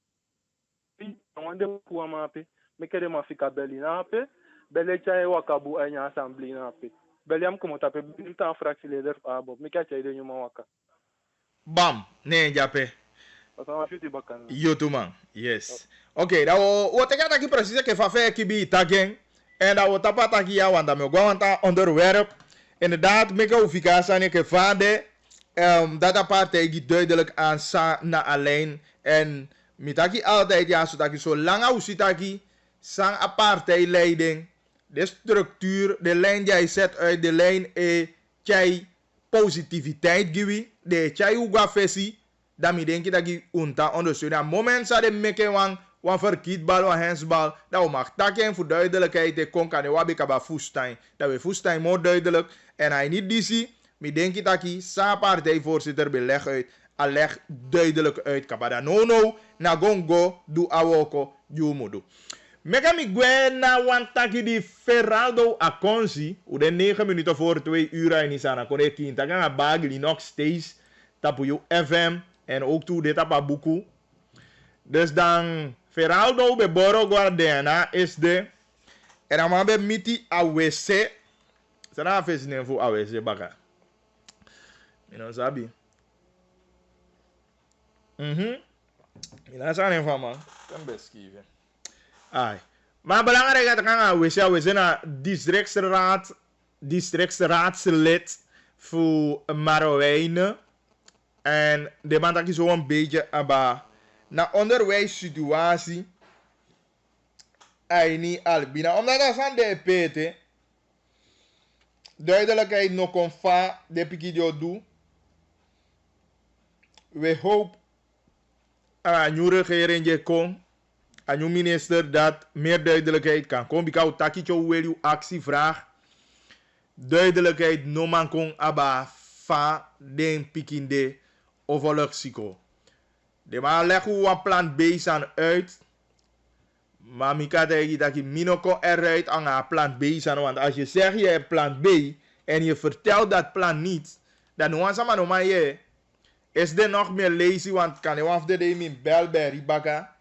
Wande puwa mape, mekede mafika beli na ape, bele chaye wakabu anya assembly na ape. Beli am komo tape, bilta fraksi leder abo, meka chaye de nyuma waka. Bam, nee jape. Asama fiti bakan. Yotu man, yes. Oké, dat we tekenen dat precies que fa fe kibi tagen en dat we tapata ki ya wanda me gwanta onderwerp. Inderdaad, meka ufika sane ke vande dat apart egi duidelijk aan sa na alleen en mitaki altijd ja zodat zo lang ausitaki sang apartheid leiding de structuur de lijn die hij zet uit de lijn chai positiviteit giwi de chai uga fesi dan mi denki dat gi unta ondersteunen moment sa de meke wan verkietbal wan hensbal dat we mag taken voor duidelijkheid de kon kan wabi kaba fustein dat we fustein mo duidelijk en hij niet disi mi denki dat ki sa partijvoorzitter beleg uit aleg duidelijk uit kabada no na gongo du awoko jumudu meka mi gwena wantaki di Feraldo Akonsi u de 9 minuten voor 2 uur en isana kone kinta ganga bagli nog steeds tapu yu FM en ook toe dit apa buku dus dan Feraldo be Boro Guardiana is de en dan be miti AWC sana fes ne fu AWC baka mino sabi Ina sana van man. Kan best schrijven. Ai. Maar belangrijk is dat we zijn een districtsraadslid voor Marowijnen. En de man dat is zo een beetje aba na onderwijssituatie. Ai niet albina. Omdat dat van de PT. Duidelijkheid no confa de pikidio doe. We hopen a nieuwe regering kon, a nieuwe minister dat meer duidelijkheid kan komen. Bikau takicho wil actievraag. Duidelijkheid no man kon aba fa den pikinde overluksiko. De man leg een plan B aan uit. Maar mika tegi dat je minoko eruit aan een plan B aan. Want als je zegt je hebt plan B en je vertelt dat plan niet, dan was het maar no man je. Is er nog meer lazy, want kan je af de day min bel bij Ribaka.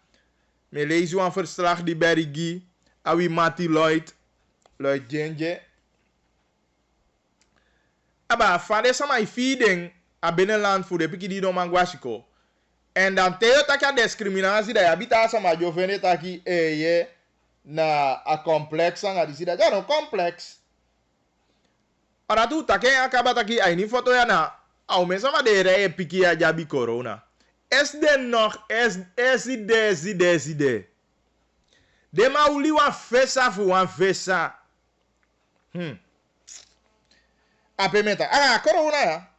Me lazy wan verslag die bij Rigi. Awi Mati Lloyd Jenje. Aba, fade sama feeding a binnenland voor de piki die no mangwasiko. En dan teo taka discriminatie dat je habita sama jovene taki je na a complex anga disi dat ja no complex. Para tu take akaba taki ai ni foto ya na au mensen maar de rijden pikia jabi corona. Is er nog de. De ma uli wan fesa fu wan fesa. Ape meta. Corona ya.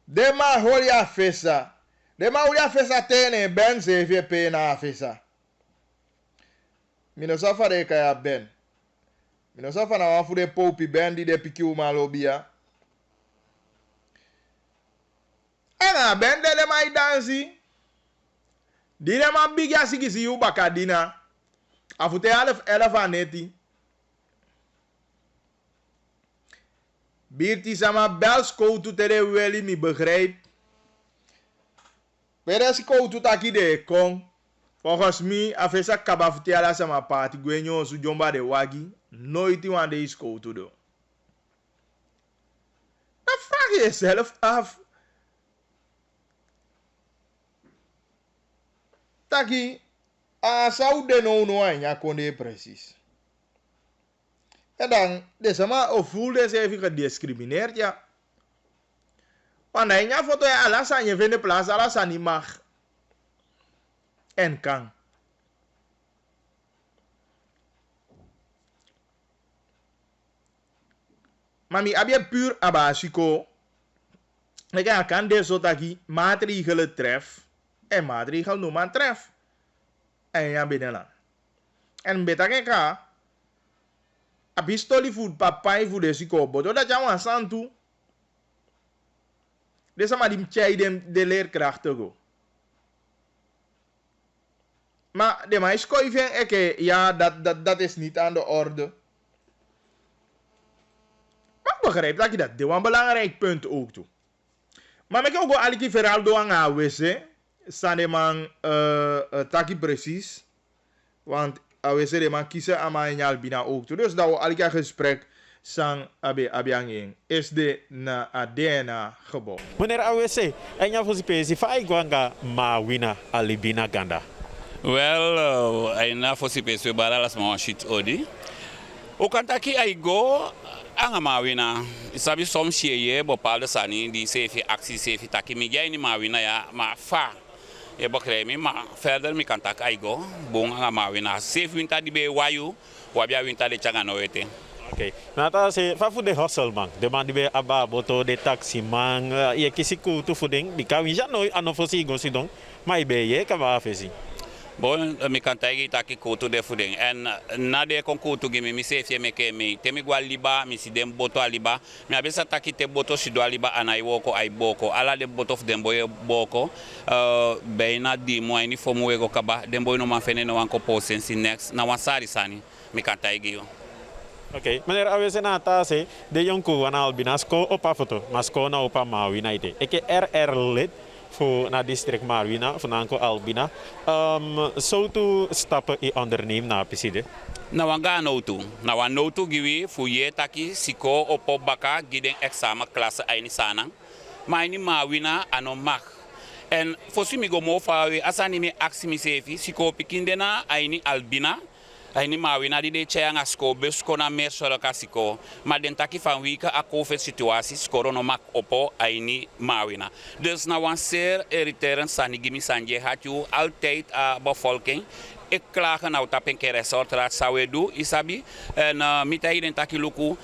De ma holi a fesa. De ma uli a fesa tene ben se vie pe na a fesa. Mino safa de kaya ben. Mino safa na wan fu de popi ben di de piki uma lobia. Ben de mai dansi. Dina ma big ya sigisi yu baka dina. Afute 11 aneti. Birti sama bels koutu tere weli mi begrijp. Peres koutu taki de kong. Volgens mij, afesa kabafute ala sama party gwenyo su jomba de wagi. Nooit iemand de is koutu do. Dan vraag je jezelf af. Taki, a zou de no anya konde precies. En dan, deze man of voelde zich even gediscrimineerd, ja. Want hij heeft foto ja, alles aan je vinden plaats, alles aan die mag. En kan. Mami, heb je puur abasiko. Ik kan deze taki maatregelen tref. En maatregelen noemen man tref. En ja, binnenland. En beter ka. A pistoli food papai food esiko boto dat jou aan santu. Desa maar die chai de leerkrachten go. Maar de mais koiven eke ja dat is niet aan de orde. Maar ik begrijp dat je dat de een belangrijk punt ook toe. Maar ik ook al die verhaal do aan AWC. Sande man taki precies. Want AWC de man kiezen aan mijn albina ook toe. Dus dat we al die gesprek sang abianging is de na adena gebouw. Meneer AWC, en ja voor die fai gwanga ma wina alibina ganda. Well, aina for si pesi bara las ma shit odi. O kantaki ai go anga ma wina. Isabi som shieye bopalde sani di sefi aksi sefi taki mi ni ma wina ya ma fa. E bokremi ma verder mi kantak ai go bon anga ma wina. Sefi winta di be wayu, wabia winta de changa noete. Oké, nata se fa fu de hustle man. De man di be aba boto de taxi man. Ye kisiku tu fuding di kawin ja no anofosi go sidong. Mai be ye ka ba fesi. Bon, mi kantagi taki koto de fuding. En na de kon koto gimi mi sefi me ke mi temi gwa liba mi si dem boto aliba. Mi abesa taki te boto si do aliba anai woko ai boko. Ala de boto of dem boye boko. Beina di mo ni fomu wego kaba. Dem boy no man fene no wanko posensi next. Na wansari sani mi kantagi yo. Oké, meneer AWC nata se de jonku wana albina sko opa foto. Masko na opa mawina ite. Eke RR lid. Voor naar district Marwina, van Anko Albina. Zo to stappen in ondernemen na piside? Na wanga notu. Na wan notu giwi fu ye taki siko opo baka giden examen klasse aini sanang. Maar ini Marwina ano mak. En fosu mi go mo fawe asani mi aksi mi sefi siko pikindena aini Albina. Aini Marwina di de chaya nga sko besko na mer soroka siko. Maar den taki van wika a kofe situatie skoro no mak opo aini Marwina. Dus na wan zeer irriterend sani gimi sanje had je altijd bevolking. Ik klagen nou tapen ke resortraad zou doen, isabi. En mitai den taki luku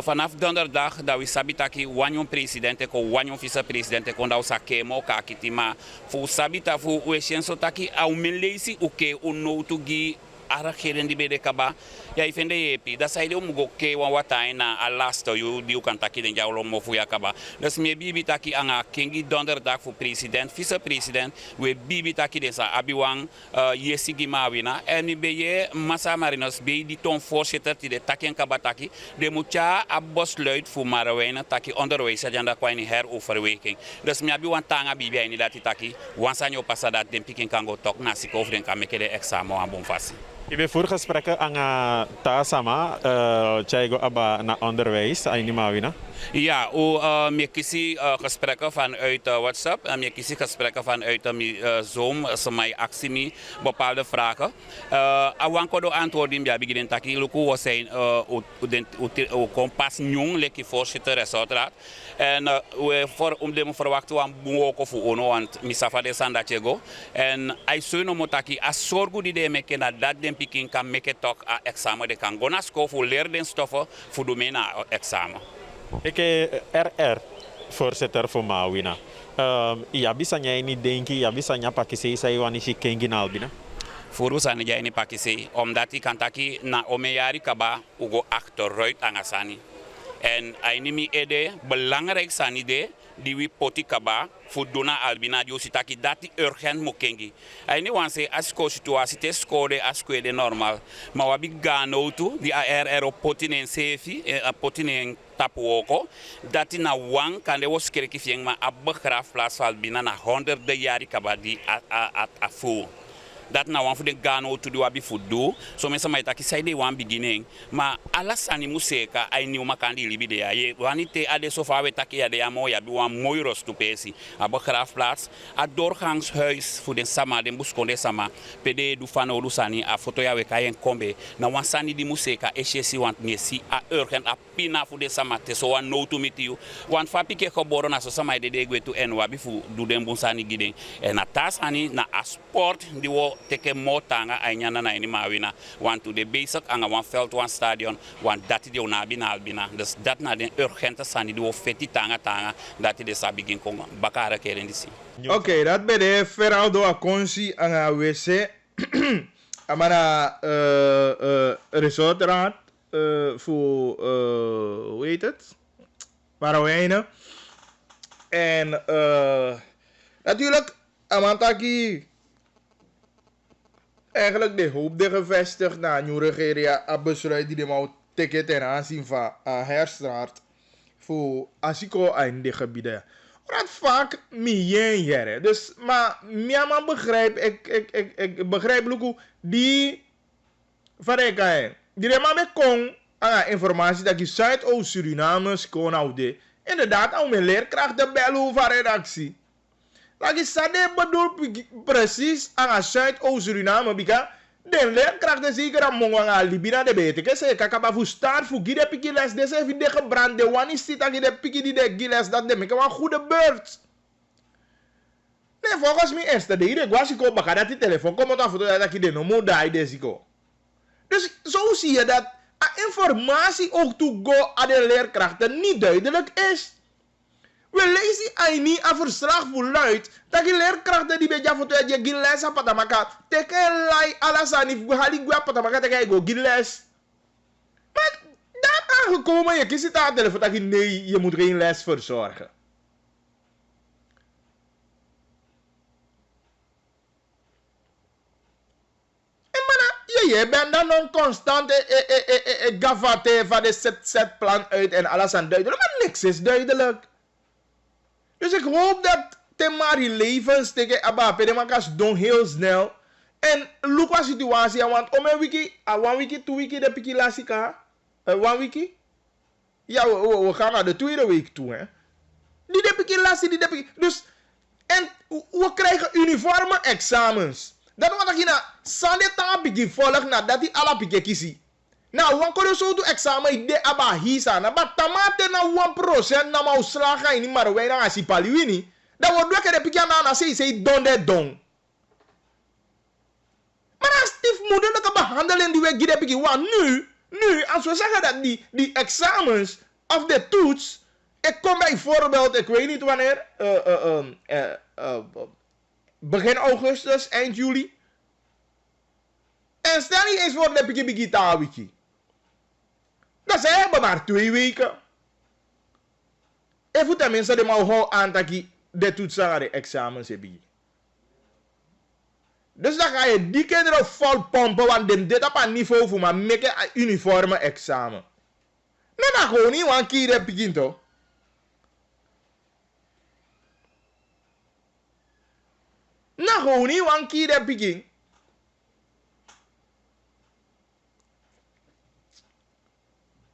vanaf donderdag dat we sabi taki wanyon presidente ko wanyon vice-presidente ko ndaw sa kemo kakiti ma fu sabi ta fu ueshenso taki au melesi uke unotu gi ara keren di bede kaba ya ifende yepi da saide umugo ke wan watai na alasto yu diu kan taki den jawlo mo fu yakaba dus me bibi taki anga kengi donderdag fu president vice-president we bibi taki den sa abiwang yesi gimawina en mi beye massa marinos be di ton voorzitter ti de taken kaba taki de mucha abos luid fu marawena taki onderwijs agenda kwa ni heroverwerking dus me abi wan tanga bibi ni dati taki wan sanyo pasada den pikin kango tok na sikofren kan meke de examen aan bon fasi. Ik ben voorgesprekken aan ta sama chaigo aba na onderwijs aan Mawina. Ja, me kisi gesprekken vanuit WhatsApp en me kisi gesprekken vanuit Zoom, mijn actie, bepaalde vragen. Awanko do antwoorden bij beginnen taki luku was zijn kompas jong leki voorzitter resortraad. En we om de verwachten aan buoko voor ono want misafa de sandachego. En ai suino motaki a sorgu di de meke na dat den pikin kan meke tok a examen de kan gona school voor leerden stoffen voor domena examen. Ik RR voorzitter voor Mawina. Ja bisa ini denki, ja bisa pakise sai wani si kengi na albina. Voor ons aan jij niet pakise, omdat ik kan taki na omeyari kaba ugo achteruit angasani. En hij niet ede belangrijk sani de die we poti kaba voor dona albina die ositaki dati urgent mokengi. Ai ni wan se asko situatie te skode asko de normal. Maar wabi gano tu die ARR op poti en sefi poti en tapuoko dati na wan kan de was kerki fieng ma abbegraafplaats albina na honderden jaren kaba die a fu. Dat na wan voor de gano to do wabi fudu so mensen mij taki sai de wan beginning maar alles ani museka ai ni makandi libide ya ye wanite ade sofa we taki ya de amo ya bi wan mooi ros to pesi a begraafplaats a doorgangshuis voor de sama de buskonde sama pd du fano du sani a foto ya we kayen kombe na wan sani di museka eshesi want nesi a urgent a pina voor de sama te so wan no to mitiu wan fapi ke koboro na so sama de gwe to en wabi fu du den bunsani giden en atas ani na a sport di wo teke motanga ainyana na ini mawina want to the basic anga wan veld wan stadion wan dati de onabi na albina dus dat na den urgente sani do feti tanga dati de sabigin kongo bakara keren disi. Okay, dat bij de Feraldo Akonsi anga WC amana resortraad voor hoe heet het? Parawijnen. En natuurlijk amantaki eigenlijk de hoop de gevestigd na een nieuwe regering a besluit die de mau ticket ten aanzien van herstraat voor asiko in de gebieden. Dat vaak meer jaren. Dus maar mij begrijp ik begrijp hoe die van de die de maar kon aan informatie dat je Zuidoost Suriname kon houden. Inderdaad, al mijn leerkrachten bellen van redactie. Lagi sade bedoel precies aan Zuidoost Suriname bika den leerkrachten zeker aan monga libina de bete ke se kakaba fu start fu gide piki les de se vide gebrande wani sit aan de piki die de giles dat de meke wan goede beurt. Nee, volgens mij is dat de ide guasiko baka dat die telefoon komt aan foto dat de no mo dai desiko. Dus zo zie je dat informatie ook to go aan de leerkrachten niet duidelijk is. We lezen aini a verslag voor luid dat die leerkrachten die bij foto je giles aan patamaka teken lai alasani fu hali gua patamaka teken go giles. Maar dat aangekomen je kiest aan de telefoon dat je nee je moet geen les verzorgen. Je bent dan nog constant gavate van de set-plan uit en alles aan duidelijk, maar niks is duidelijk. Dus ik hoop dat Temari levens tegen Abape de makas doen heel snel. En look wat situatie, want om een wiki, one wiki, 2 wiki de piki lasika, 1 wiki. Ja, we gaan naar de tweede week toe, hè. Die de piki lassie, die de piki. Dus, en we krijgen uniforme examens. Dat wat ik na sande tanga begin volg na dat die ala pike kisi. Na wan ko so to examen ide aba hisa na ba tamate na 1% na ma uslaga ini marwe na asipaliwini. Da wo do ke de pike na sei don. Maar als stief moeder dat behandelen die we gide pike wa nu als we zeggen dat die examens of de toets ik kom bijvoorbeeld ik weet niet wanneer begin augustus, eind juli. En stel niet eens voor de piki taalwiki. Dat zijn hebben maar 2 weken. En voor de mensen die maar aan dat de toetsen aan de examens hebben. Dus dan ga je die kinderen vol pompen, want dit op een niveau voor maar maken een uniforme examen. Nou, dat gewoon niet, want kieren begint toch. Nou, gewoon niet, want kieren begint.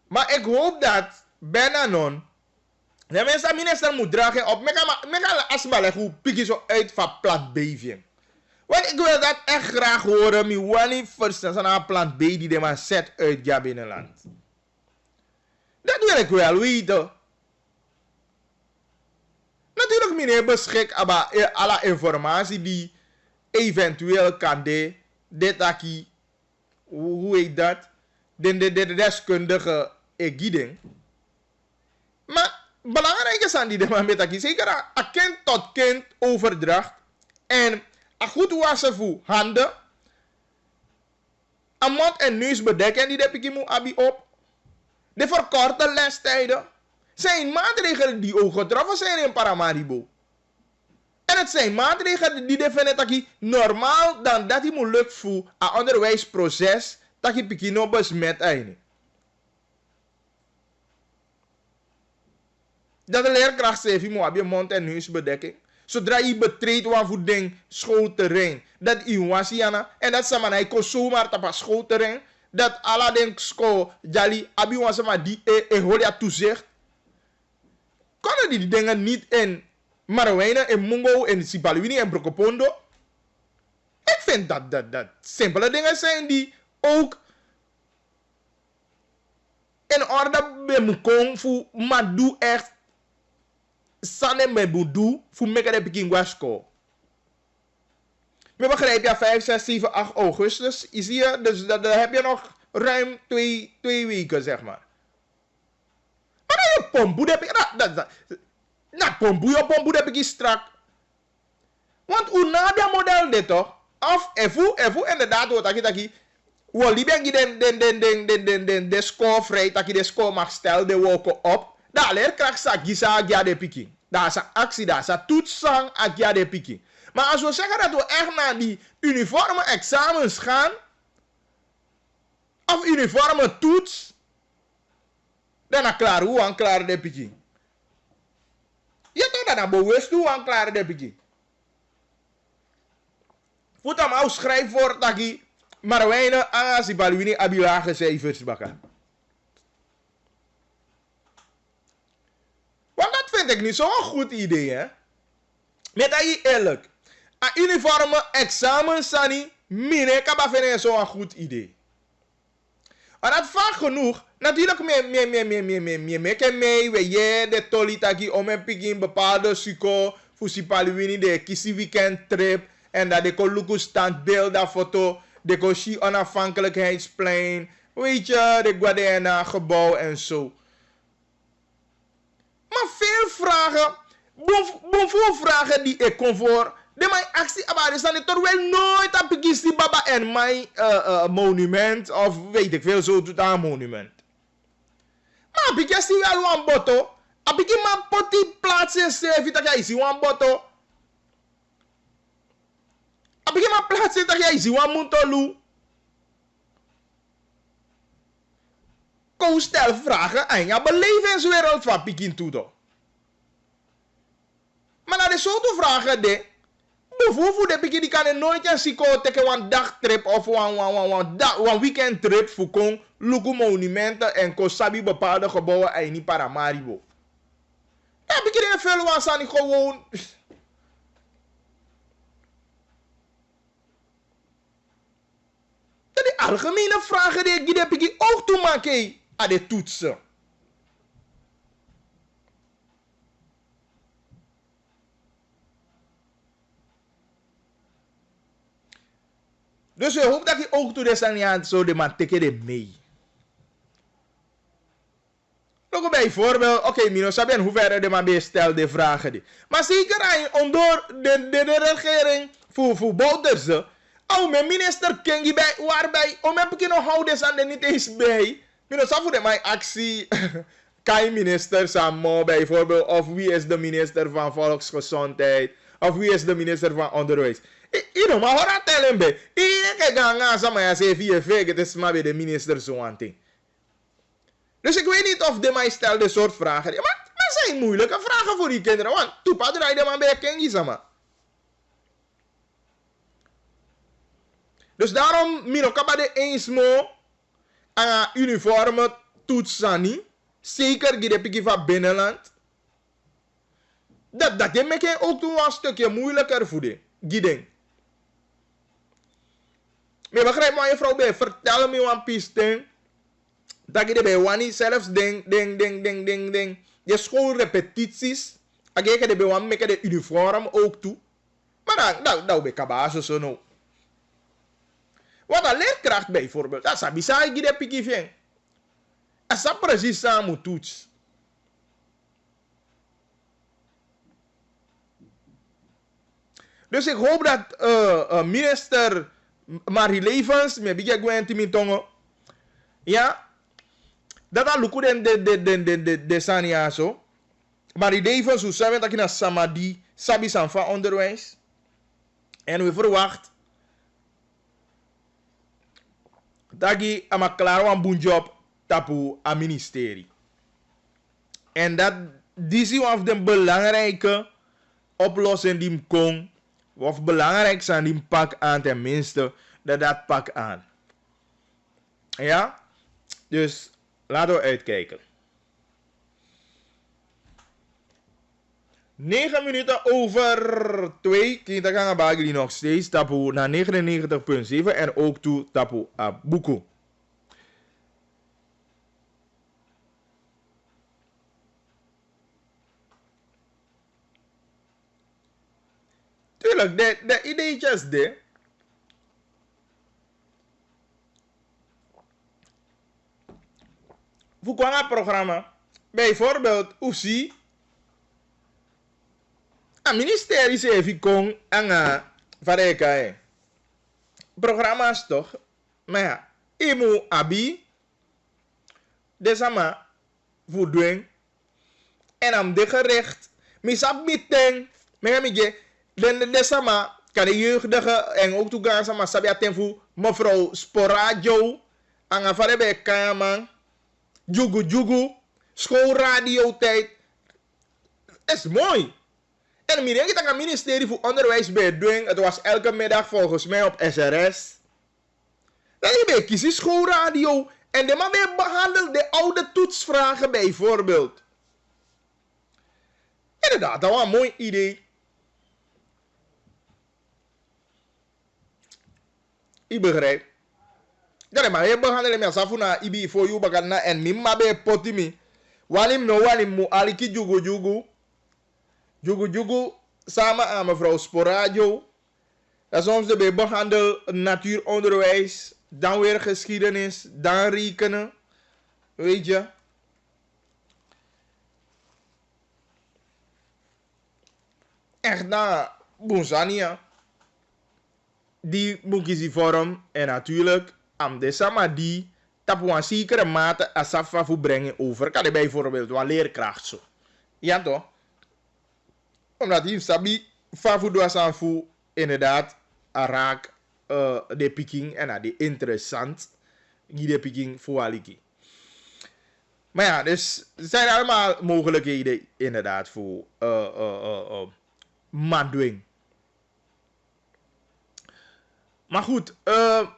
Maar ik hoop dat Benanon, de mensen minister moet dragen op. Meka asbalen hoe pik zo uit van plat B. Want ik wil dat echt graag horen. Mi wani first aan plat B die de man zet uit ja binnenland. Dat wil ik wel weten. Natuurlijk meneer beschik over alle informatie die eventueel kan dit aki, hoe heet dat? De deskundige guiding. Maar belangrijk is aan die man met aki zeker een kind tot kind overdracht en een goed wassen voor handen, een mond en neus bedekken die de piki moet abi op, de verkorte lestijden. zijn maatregelen die ook getroffen zijn in Paramaribo. En het zijn maatregelen die definitivamente normaal dan dat hij moet lukken voor een onderwijsproces dat je pikino besmet eigenlijk. Dat de leerkracht zegt, je moet je mond en neusbedekking. Zodra je betreedt wat voor ding schoolterrein, dat je was jana en dat sama hij kon zomaar op schoolterrein, dat alle denk school jali abi was maar die hoor je toezicht. Kunnen die dingen niet in Marowijnen, in Mungo, in Sipaliwini en Brokopondo? Ik vind dat simpele dingen zijn die ook in orde moeten voor maar doe echt sanem me boedu voor meka de Peking Wasko. We begrijpen ja 5, 6, 7, 8 augustus is hier, dus dan heb je nog ruim 2 weken zeg maar. Maar dan je pomboe heb ik na pomboe heb ik strak. Want hoe na dat model dit toch? Of efu inderdaad wat taki wel liever de score vrij dat je de score mag stellen de woken op. Daar leerkracht sa gisa agya de piki. Daar sa actie daar sa toetsang agya de piki. Maar als we zeggen dat we echt naar die uniforme examens gaan of uniforme toets, dan is klaar hoe aan klaar de piki. Je toch dat bewust hoe aan klaar de piki. Voet hem ook schrijf voor dat je Marowijnen aan si balwini abilage cijfers bakken. Want dat vind ik niet zo'n goed idee, hè? Met dat je eerlijk. Een uniforme examen, Sani, mine kaba vind zo'n goed idee. En dat vaak genoeg, natuurlijk mee, we je de tolitaki om een pigin bepaalde suko, voor si palwini de kisi weekend trip, en dat de koluku standbeeld, dat foto, de koshi onafhankelijkheidsplein, weet je, de Guadena gebouw en zo. Maar veel vragen, veel vragen die ik kon voor, de mijn actie abade staan toch wel nooit op Pigisi Baba en mijn monument, of weet ik veel, zo doet aan monument. Maar Pigisi wel een boto, heb ik maar poti plaatsen zeven dat jij ziet een boto. Heb ik maar plaatsen dat jij ziet een muntolu. Kom stel vragen aan je belevingswereld van Pikin Tudo. Maar naar de soort vragen de bijvoorbeeld de Pikin die kan nooit een psycho tegen een dagtrip of een weekendtrip voor kon luku monumenten en kosabi bepaalde gebouwen en niet Paramaribo. Ja, Pikin in veel was aan gewoon. De algemene vragen die de Pikin ook toe maken aan de toetsen. Dus we hopen dat je ook toe de saniaan zo de man teken de mee. Nog bijvoorbeeld, oké, Mino, saben hoe ver de man bestelt de vragen die. Maar zeker onder de regering voor Bouterse, mijn minister Kengi bij, waarbij, heb ik nog houders aan de niet eens bij. Mino, sa voor de mijn actie, kan minister Samo bijvoorbeeld, of wie is de minister van Volksgezondheid, of wie is de minister van Onderwijs. Maar hoor aan tellen bij. Ik ga samen ja zeggen via vegen, het is maar bij de minister zo aan ding. Dus ik weet niet of de mij stelt de soort vragen. Maar zijn moeilijke vragen voor die kinderen. Want toepa draai de man bij Kengi sama. Dus daarom mino kaba de eens mo aan uniforme toetsani. Zeker gide piki van binnenland. Dat je me ook toen een stukje moeilijker voor de giding. Maar begrijp maar, juffrouw B, vertel me een piece dat je bij Wani zelfs ding. Je schoolrepetities. Ik ga de bij Wani met de uniform ook toe. Maar dan ben ik kabazo zo nou. Wat een leerkracht bijvoorbeeld. Dat is bisa ik de pikivien. Dat is precies samen toets. Dus ik hoop dat minister Marie Levens, me biga gwen timi tongo. Ja. Dat al luku de sania zo. Maar idee van zo zijn dat je naar Samadi sabi san van onderwijs. En we verwacht dat je ama klaar een boen job tapu aan ministerie. En dat is een van de belangrijke oplossingen die kon, of belangrijk zijn die pak aan tenminste, dat pak aan. Ja? Dus laten we uitkijken. 9 minuten over 2. Kita gaan bagli nog steeds tapu naar 99.7 en ook toe tapu a buku. Tuurlijk, de ideetjes de. Voor qua programma. Bijvoorbeeld, UCI. Een ministerie se even kon aan vareka. Programma's toch? Maar ja, imu abi. Desama voor doen. En am de gerecht. Misap meeting. Megamige. De sama kan de jeugdige en ook toegaan sama sabia tenfu mevrouw Sporadio aan een varebe kaman jugu schoolradio tijd is mooi. En ik denk dat het ministerie voor onderwijs bij doen. Het was elke middag volgens mij op SRS. Dan heb je kiezen schoolradio en de man weer behandeld de oude toetsvragen bijvoorbeeld. Inderdaad, dat was een mooi idee. Ik begrijp. Ja, maar je behandelt me safuna ibi voor jou bagana en mimma be potimi. Walim no walim mu aliki jugu. Jugu samen aan mevrouw Sporadio. Dat soms de behandel natuuronderwijs, dan weer geschiedenis, dan rekenen. Weet je. Echt na Bonsania. Die moet vorm en natuurlijk am de samadi tapu een zekere mate asafa voor brengen over. Kan je bijvoorbeeld een leerkracht zo. Ja toch? Omdat hij sabi fafu doa sanfu inderdaad raak de picking en de interessant die de picking voor aliki. Maar ja, dus er zijn allemaal mogelijkheden inderdaad voor mandoing. Maar goed,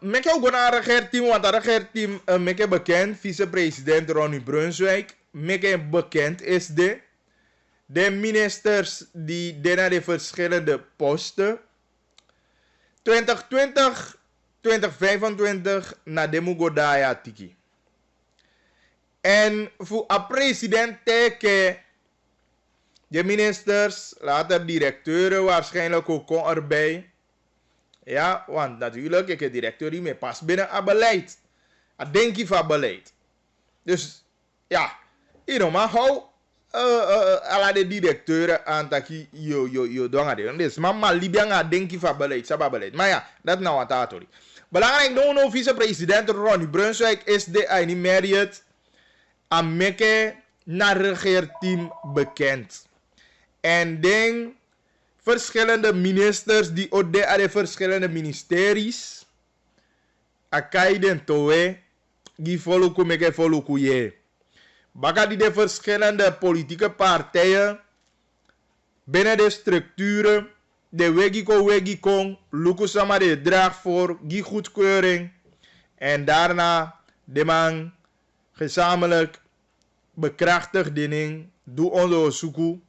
ik ga ook naar het regeerteam, want het regeerteam is bekend, vicepresident Ronnie Brunswijk. Ik bekend is de ministers die naar de verschillende posten. 2020, 2025 naar de Mugodaya tiki. En voor de president teken de ministers, later directeuren waarschijnlijk ook erbij. Ja, want natuurlijk, ik heb directeur die me pas binnen aan beleid. A denk je van beleid. Dus, ja, maar hou ala de directeuren aan dat je doen. Dus, maar Libië gaat denk je van beleid, sabba beleid. Maar ja, dat is nou wat atori. Belangrijk, no vicepresident Ronnie Brunswijk is de Aini Marriott aan Mekke naar regeerteam bekend. En denk verschillende ministers die ook aan de verschillende ministeries. Akaiden towe, die voluku meke voluku je. Baka die de verschillende politieke partijen binnen de structuren, de wegiko, luku sama de draag voor, die goedkeuring. En daarna de man gezamenlijk bekrachtigd ding, doe onderzoeken.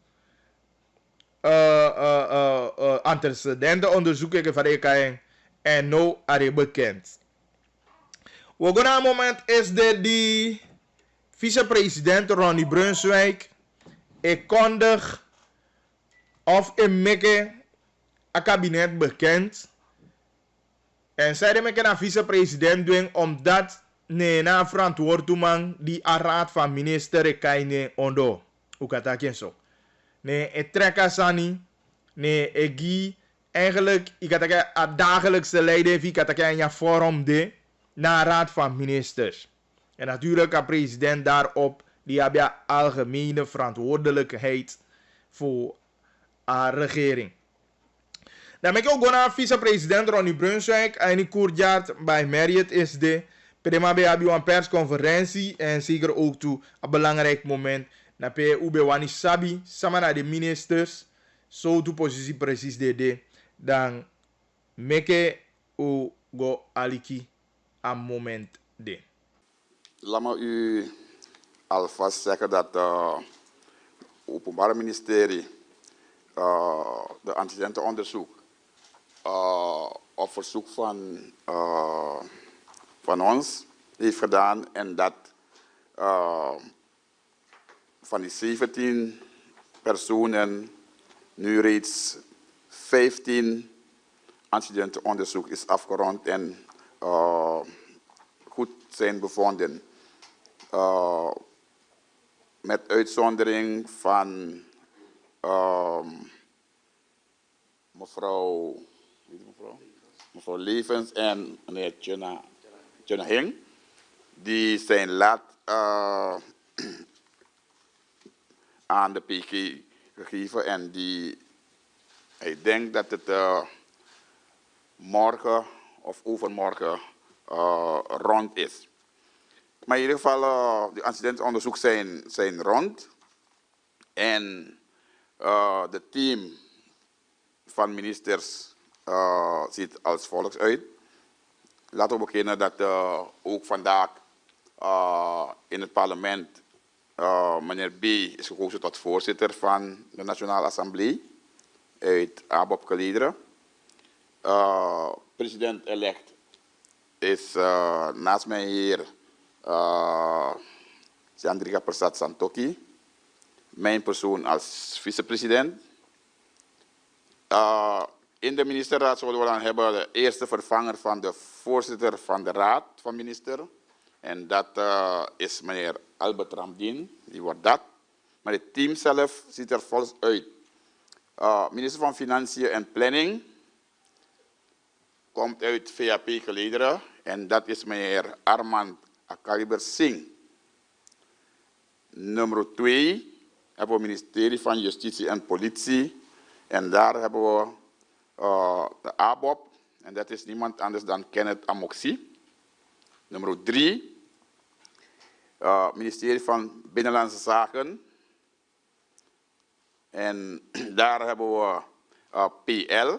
Antecedenten onderzoeken van EKN en nu are bekend. We gaan aan het moment is die vicepresident Ronnie Brunswijk. Ik kondig of in Mekke een kabinet bekend. En zij de Mekke naar vicepresident doen omdat nee na verantwoording die a raad van minister EKN ondo. Hoe kan dat zo? Nee, het trekken sani. Nee, ik gi eigenlijk, ik had een dagelijkse leider, ik had een forum de naar raad van ministers. En natuurlijk kan president daarop, die hebben algemene verantwoordelijkheid voor haar regering. Dan ben ik ook naar vicepresident Ronnie Brunswijk. En in Koerjaard bij Marriott is de. Prima bij een persconferentie. En zeker ook toe een belangrijk moment. Na pe ube wani sabi. Samen naar de ministers. Zo to positie precies de. Dan meke u go aliki een moment de. Laat me u alvast zeggen dat het Openbaar Ministerie de antecedentenonderzoek op verzoek van ons heeft gedaan en dat van die 17 personen nu reeds 15 antecedentenonderzoek is afgerond en goed zijn bevonden. Met uitzondering van mevrouw Levens en meneer Tjena Hing. Die zijn laat aan de PG gegeven en ik denk dat het morgen of overmorgen rond is. Maar in ieder geval, de antecedentenonderzoek zijn rond. En het team van ministers ziet als volgt uit. Laten we beginnen dat ook vandaag in het parlement meneer B. is gekozen tot voorzitter van de Nationale Assemblée uit ABOP Gelederen. President-elect is naast mij hier Chandrika Prasad Santokhi. Mijn persoon als vicepresident. In de ministerraad zullen we dan hebben de eerste vervanger van de voorzitter van de raad van minister. En dat is meneer Albert Ramdien, die wordt dat. Maar het team zelf ziet er volgens uit. Minister van Financiën en Planning komt uit VAP Gelederen. En dat is meneer Armand Akaliber Singh. Nummer 2 hebben we het ministerie van Justitie en Politie. En daar hebben we de ABOP. En dat is niemand anders dan Kenneth Amoxie. Nummer 3. Ministerie van Binnenlandse Zaken. En daar hebben we PL.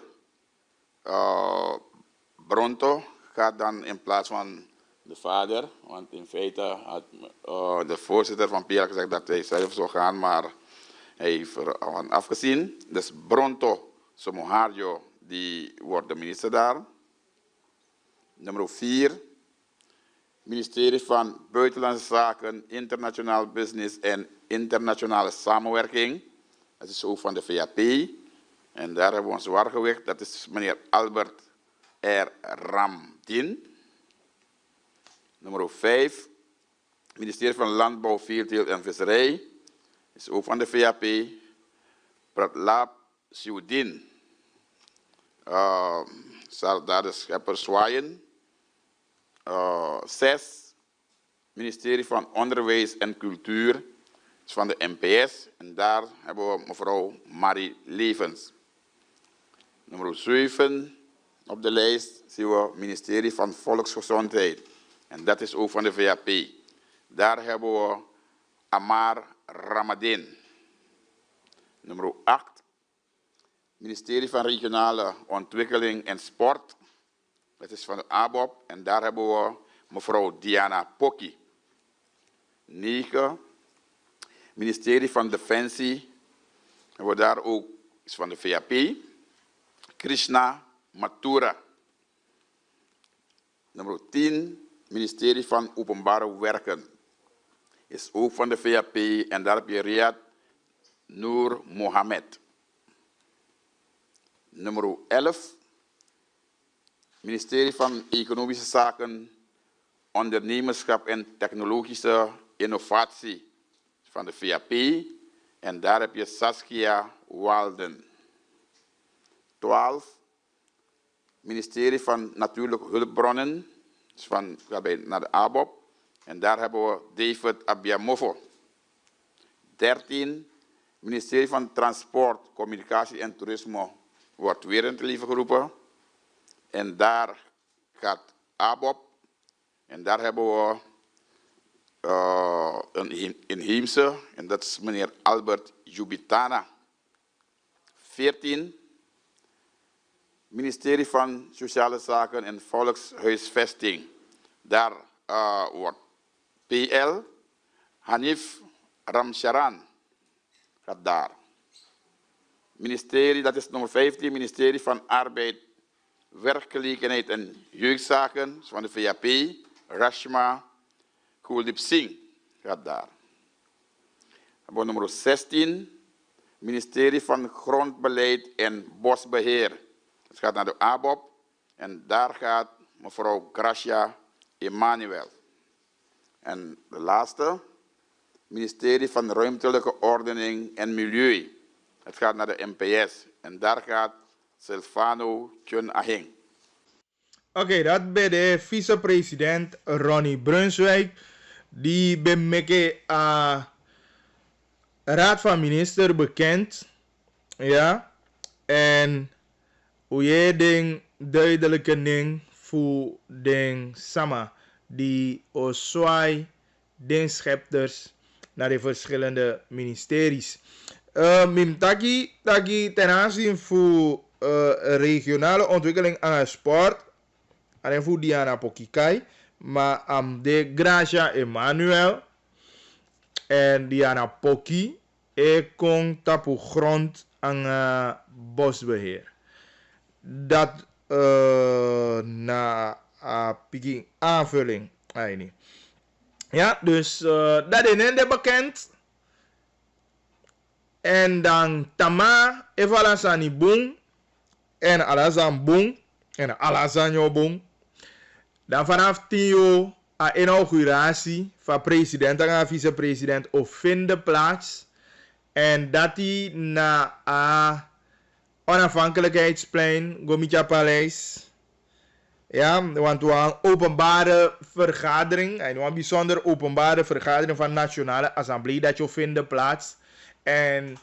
Bronto gaat dan in plaats van de vader. Want in feite had de voorzitter van PL gezegd dat hij zelf zou gaan. Maar hij heeft ervan afgezien. Dus Bronto Somoharjo, die wordt de minister daar. Nummer 4. Ministerie van Buitenlandse Zaken, Internationaal Business en Internationale Samenwerking. Dat is ook van de VAP. En daar hebben we een zwaargewicht. Dat is meneer Albert R. Ramdien. Nummer 5. Ministerie van Landbouw, Veeteelt en Visserij. Is ook van de VAP. Pratlap Siudin. Zal daar de schepper zwaaien. 6. Ministerie van Onderwijs en Cultuur. Is van de NPS. En daar hebben we mevrouw Marie Levens. Nummer 7 op de lijst zien we ministerie van Volksgezondheid. En dat is ook van de VAP. Daar hebben we Amar Ramadin. Nummer 8. Ministerie van Regionale Ontwikkeling en Sport. Dat is van de ABOP. En daar hebben we mevrouw Diana Pokki. 9. Ministerie van Defensie. Hebben we daar ook, is van de VAP. Krishna Mathura. Nummer 10. Ministerie van Openbare Werken. Is ook van de VAP. En daar heb je Riyad Noor Mohammed. Nummer 11. Ministerie van Economische Zaken, Ondernemerschap en Technologische Innovatie van de VAP. En daar heb je Saskia Walden. 12. Ministerie van Natuurlijke Hulpbronnen, naar de ABOP. En daar hebben we David Abiamofo. 13, ministerie van Transport, Communicatie en Toerisme wordt weer in het leven geroepen. En daar gaat ABOP. En daar hebben we een inheemse, en dat is meneer Albert Jubitana. 14, ministerie van Sociale Zaken en Volkshuisvesting. Daar wordt PL Hanif Ramcharan gaat daar. Ministerie, dat is nummer 15, ministerie van Arbeid, Werkgelegenheid en Jeugdzaken van de VAP, Rashma Kuldeep Singh gaat daar. Nummer 16, ministerie van Grondbeleid en Bosbeheer. Dat gaat naar de ABOP en daar gaat mevrouw Gracia Emmanuel. En de laatste, ministerie van Ruimtelijke Ordening en Milieu. Het gaat naar de MPS en daar gaat Silvano Chun Aheng. Oké, dat bij de vicepresident Ronnie Brunswijk. Die bemeke raad van minister bekend. Ja. En hoe je ding duidelijke ding voor ding sama. Die oswai den schepters naar de verschillende ministeries. Mimtaki ten aanzien voor regionale ontwikkeling aan sport. En voor Diana Pokikai. Maar de Gracia Emmanuel en Diana Poki kon tapu grond aan bosbeheer. Dat na picking aanvulling. Ja, dus dat is niet bekend. En dan Tama Evalasani Boom en Alazan Boom en Alazanyo Boom. Dan vanaf 10 a inauguratie van president en vicepresident vindt plaats. En dat die na a onafhankelijkheidsplein, Gomitja Paleis. Ja, want we hebben een openbare vergadering. Een bijzonder openbare vergadering van de Nationale Assemblée dat je vindt plaats. En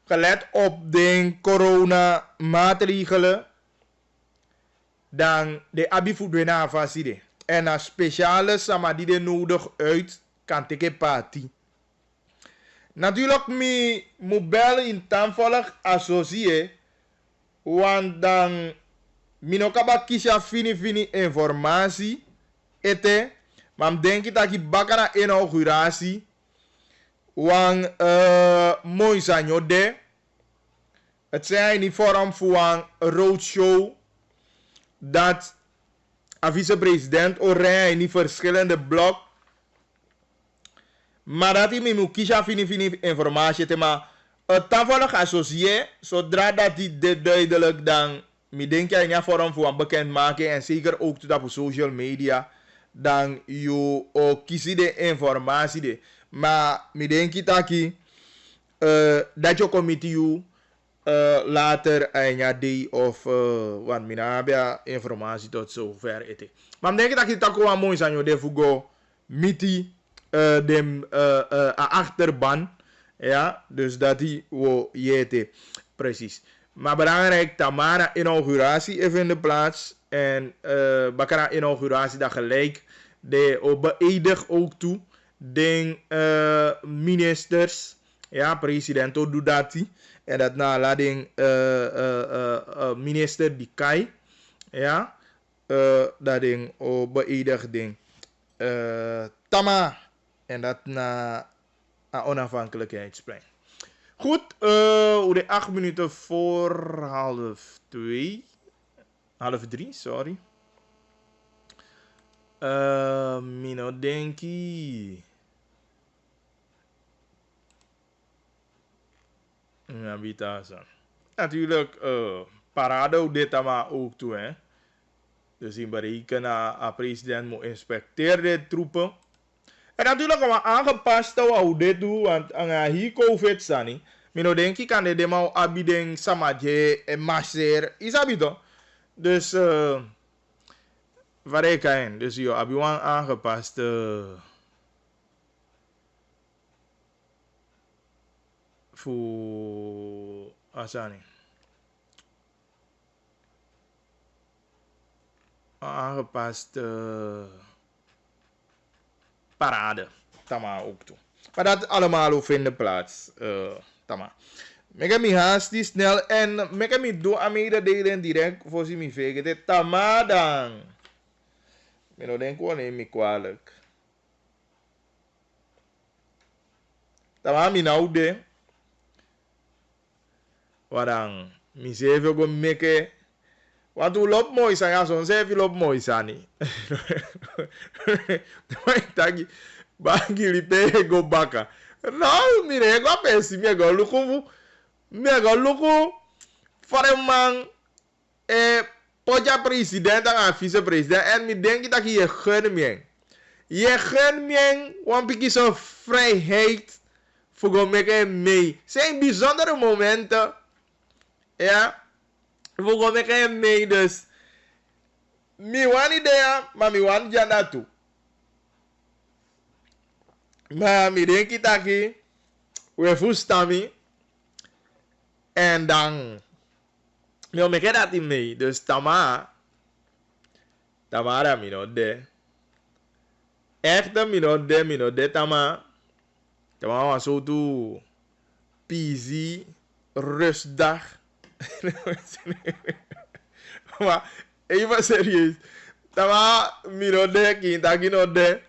gelet op de coronamaatregelen. Dan de abifoedwena vaside. En een speciale samadide nodig uit kan teken party. Natuurlijk moet bellen in tanvolg associé. Want dan minokaba kisha fini informatie. Ete. Maar denk ik dat ik bakana inauguratie. Want mooi zijn de. Het zijn in vorm van een roadshow. Dat een vicepresident oranje in die verschillende blok. Maar dat hij moet kiezen fini informatie te maar het tafel associé zodra dat hij dit duidelijk dan me denk je in een vorm van bekend maken en zeker ook tot op social media dan je ook kiezen de informatie de maar me denk je dat je committee later een jaar die of want mina hebben informatie tot zover ete. Maar denk dat je het ook wel mooi zijn joh de fugo miti de achterban ja dus dat die wo jete precies. Maar belangrijk Tamara inauguratie even in de plaats en bakara inauguratie dat gelijk de beëdig ook toe de ministers ja president doet dat die. En dat na lading minister die Kai. Ja. Dat ding beëdigd ding. Tama. En dat na onafhankelijkheidsplein. Goed. Hoe de 8 minuten voor 1:30. 1:30, sorry. Mino denki. Ja, Vitasa. Natuurlijk, parade dit maar ook toe, hè. Dus in berekenen dat president moet inspecteren de troepen. En natuurlijk gaan we aangepast hoe dit doen, want aan hier COVID staan. Maar denk ik kan de maar abiding samadje en masser. Is abito. Dus, waar ik kan. Dus joh, heb je aangepast voor Asani. Aangepaste parade. Tama ook toe. Maar dat allemaal vinden plaats. Tama. Mega mi haast die snel en mega mi do a mededelen direct voor si mi vege. De tama dan. Ik no denk gewoon neem mi kwalijk. Tama mi nou de. Wadang mi zeven go meke. Want hoe loopt mooi zijn, ja, zo'n zeven loopt mooi zijn niet. Tagi, bagi lipe go baka. Nou, mire, go pensi, me go luku, voor een man, poja president en vice-president, en mi denk dat je gun mien. Je gun mien, want ik is een vrijheid, voor go meke mee. Zijn bijzondere momenten, ja. We gaan met mee, dus mi wan idea, maar mi wan jana toe. Maar mi denk dat we voestami en dan mi omeke dat mee, dus tamara mi no de. Echt mi no de tama was zo toe busy rustdag. Maar even serieus. Tama miro de kinta kino de.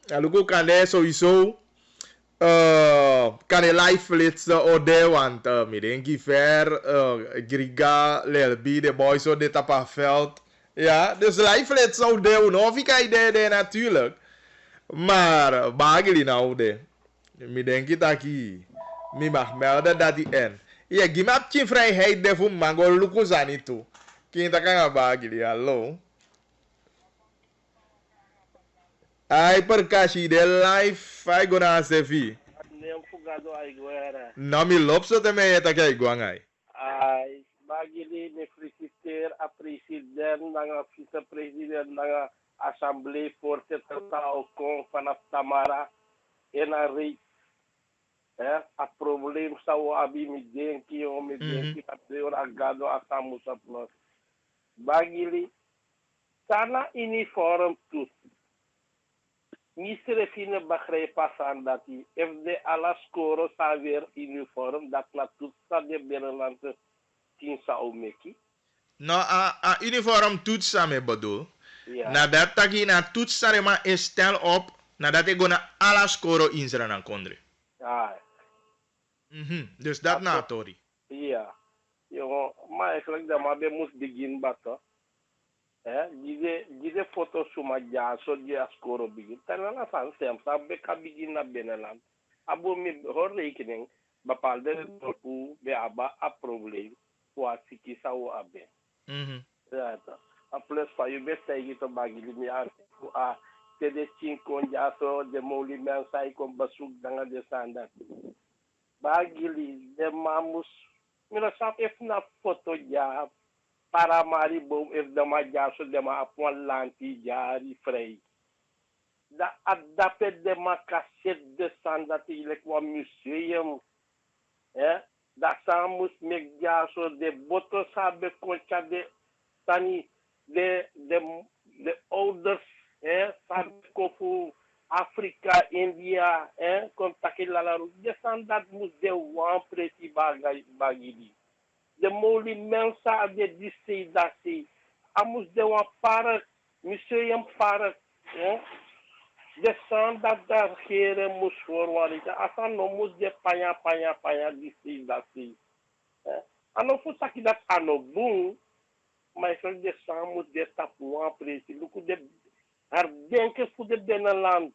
Aluko kan de sowieso. Kan de live flitsen o de want mi denki ver Griga Lelbi de boys o de tapaveld. Ja, dus live flitsen o de of ik kan de natuurlijk. Maar bageli nou de. Mi denki taki mi mag melden dat die en. Ja, gimap chin vrijheid de voor mango luku zani toe. Kinta kan bagili, hallo. Ai perkashi de live, ai gona sefi. Nem fugado ai guerra. Nami lopso te me eta kai guangai. Ai bagili me feliciter a president nanga vice-president nanga assemblee voorzitter tao kon vanaf Tamara en Arik. A probleem zou abi mi denki o mi denki dat de agado asamusa plus. Bagili sana uniform tut. Misre fine begrijpen aan dat hij de alla score sa weer uniform dat na tut sa de Benelande tin sa meki. No a uniform toets sa me bedoel. Ja. Nadat taki na toets sa ma stel op nadat ik gona alla score insera na kondre. Ja. Dus dat na tori. Ja. Yo, maar eigenlijk dat maar we moest begin bato. Gide foto suma ja so die score begin. Tanala san sem sa be ka begin na Beneland. Abo mi hor rekening bepaalde dorpu be aba a probleem voor siki sa o abe. Ja. A plus fa you be say to bagili mi a te de cinco ja so de moli men sai kon basuk danga de standard. Bagili de mamus mira sap if na foto ja para mari bom if de ma ja so de ma apon lanti jari frei da adapte de ma cassette de standard ilek wa museum da samus meg ja so de boto sabe concha de tani de ouders sabe kofu Afrika, India, contact la de standard mus de wan presi bagili. De moli mensa de disse dasi. Amus de wan para, museum para, de standard da here mus forwarita. Asan no mus de panya disse dasi. Ano fusaki dat ano boom, mas de san mus de tap wan presi. Luku de Ar denke fu de Beneland,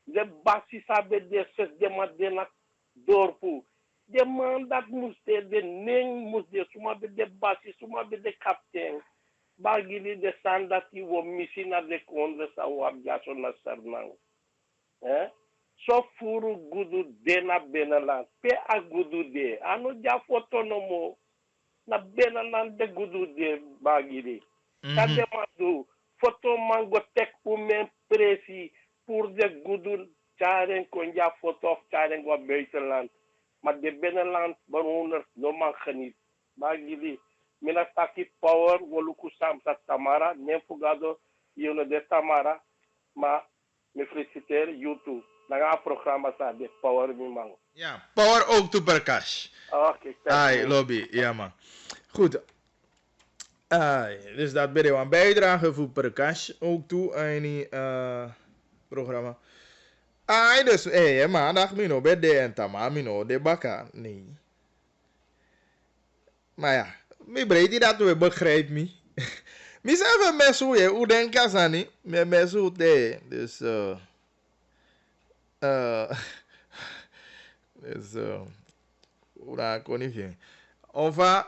de basi sabe de ses de madena dorpu. De mandat muste de neng muste suma be de basi suma be de captain. Bagili de sandati wo misina de kondre sa wab jaso na sarnang. So furu gudu de na Beneland. Pe a gudu de. Ano ja foto no mo. Na Beneland de gudu de bagili. Kade madu. Foto mango tek u men presi pour de gudu charen konja foto of charen wa buitenland. maar de binnenlandbewoners no man geniet. Maar jullie, mina taki power, woluku samsa Tamara, neem fugado, jullie de Tamara, maar me feliciteer YouTube. Naga programma sa de power mi man. Ja, power ook to Prakash. Oké, Ai, lobby, ja man. Goed. Dus dat ben je een bijdrage voor Prakash ook toe aan die programma. Dus maandag mino bij de en tama mino de baka. Nee. Maar ja, mi breed dat we begrijp me. Mi zelf mesu je, hoe denk je aan niet? Me mesu te, dus dus hoe dan kon ik je. Enfin,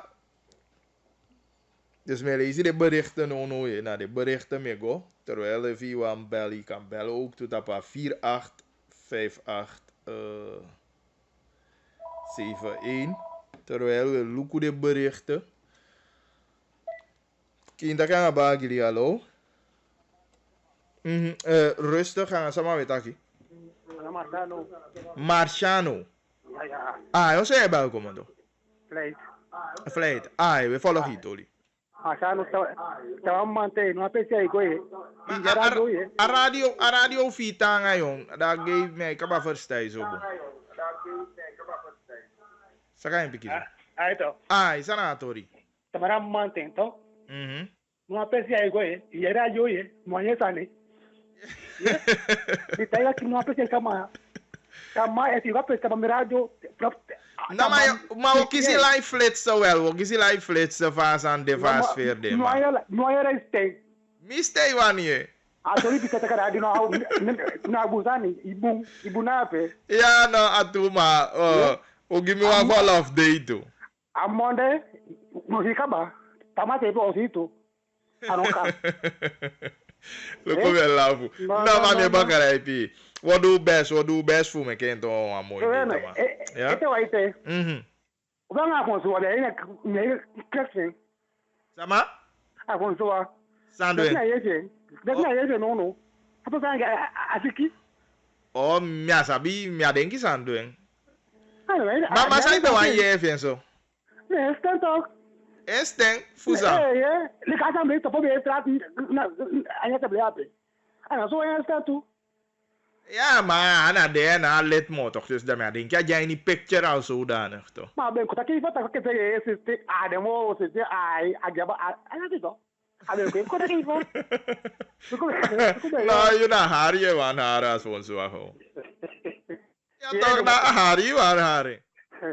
dus me lezen de berichten no naar de berichten me go. Terwijl je via een bel, je kan bellen ook tot op 485871. Terwijl we loeken de berichten. Kinda kan gaan jullie hallo. Rustig gaan samen met Taki. Marciano. Ja. Hoe zei je bij commando? Vleet. We volgen hier, Toli. Marciano, estaba mantendo uma pessoa aí, A radio vitanga jong, dat geeft mij kaba verstaan zo. Sakai pikir. Então. Sanatori. Tamara mantendo. Uma pessoa aí, e era eu, manhã sane. E tá aqui numa pessoa kama é igual pessoa para radio. Nou, maar we kiezen live flitsen wel. We kiezen live flitsen vast aan de vast verder. Não era stay. Mistake wanneer? Atori bisa tekar na abusani ibu nape. Ja, nou, atu maar. Give me one call of day too. Amonde, musikaba. Tamate po osito. Anoka. Look over lafu. Nou, maar me bakkerij. Wat doe best voor me kind om aan mooi te maken. Ja? Ete wa ite. We gaan Afonso wa de ne kresen. Sama? Afonso wa. Sandwe. Dat na yeje no. Apa sanga asiki? Oh, mia sabi, mia denki sandwe. Mama sai be wan ye fienso. Ne stanto. Esten fusa. Le casa me topo be strat na anya te bleape. Ana so ya statu. Ja, maar ana de na let mo toch dus daarmee denk ja jij niet picture al zodanig toch. Maar ben kota ki fata ke te ese ademo se te ai agaba ana te to. Abe ko kota ki fo. Nou, je na haar je wan haar as won zo ho. Ja toch na haar je wan haar.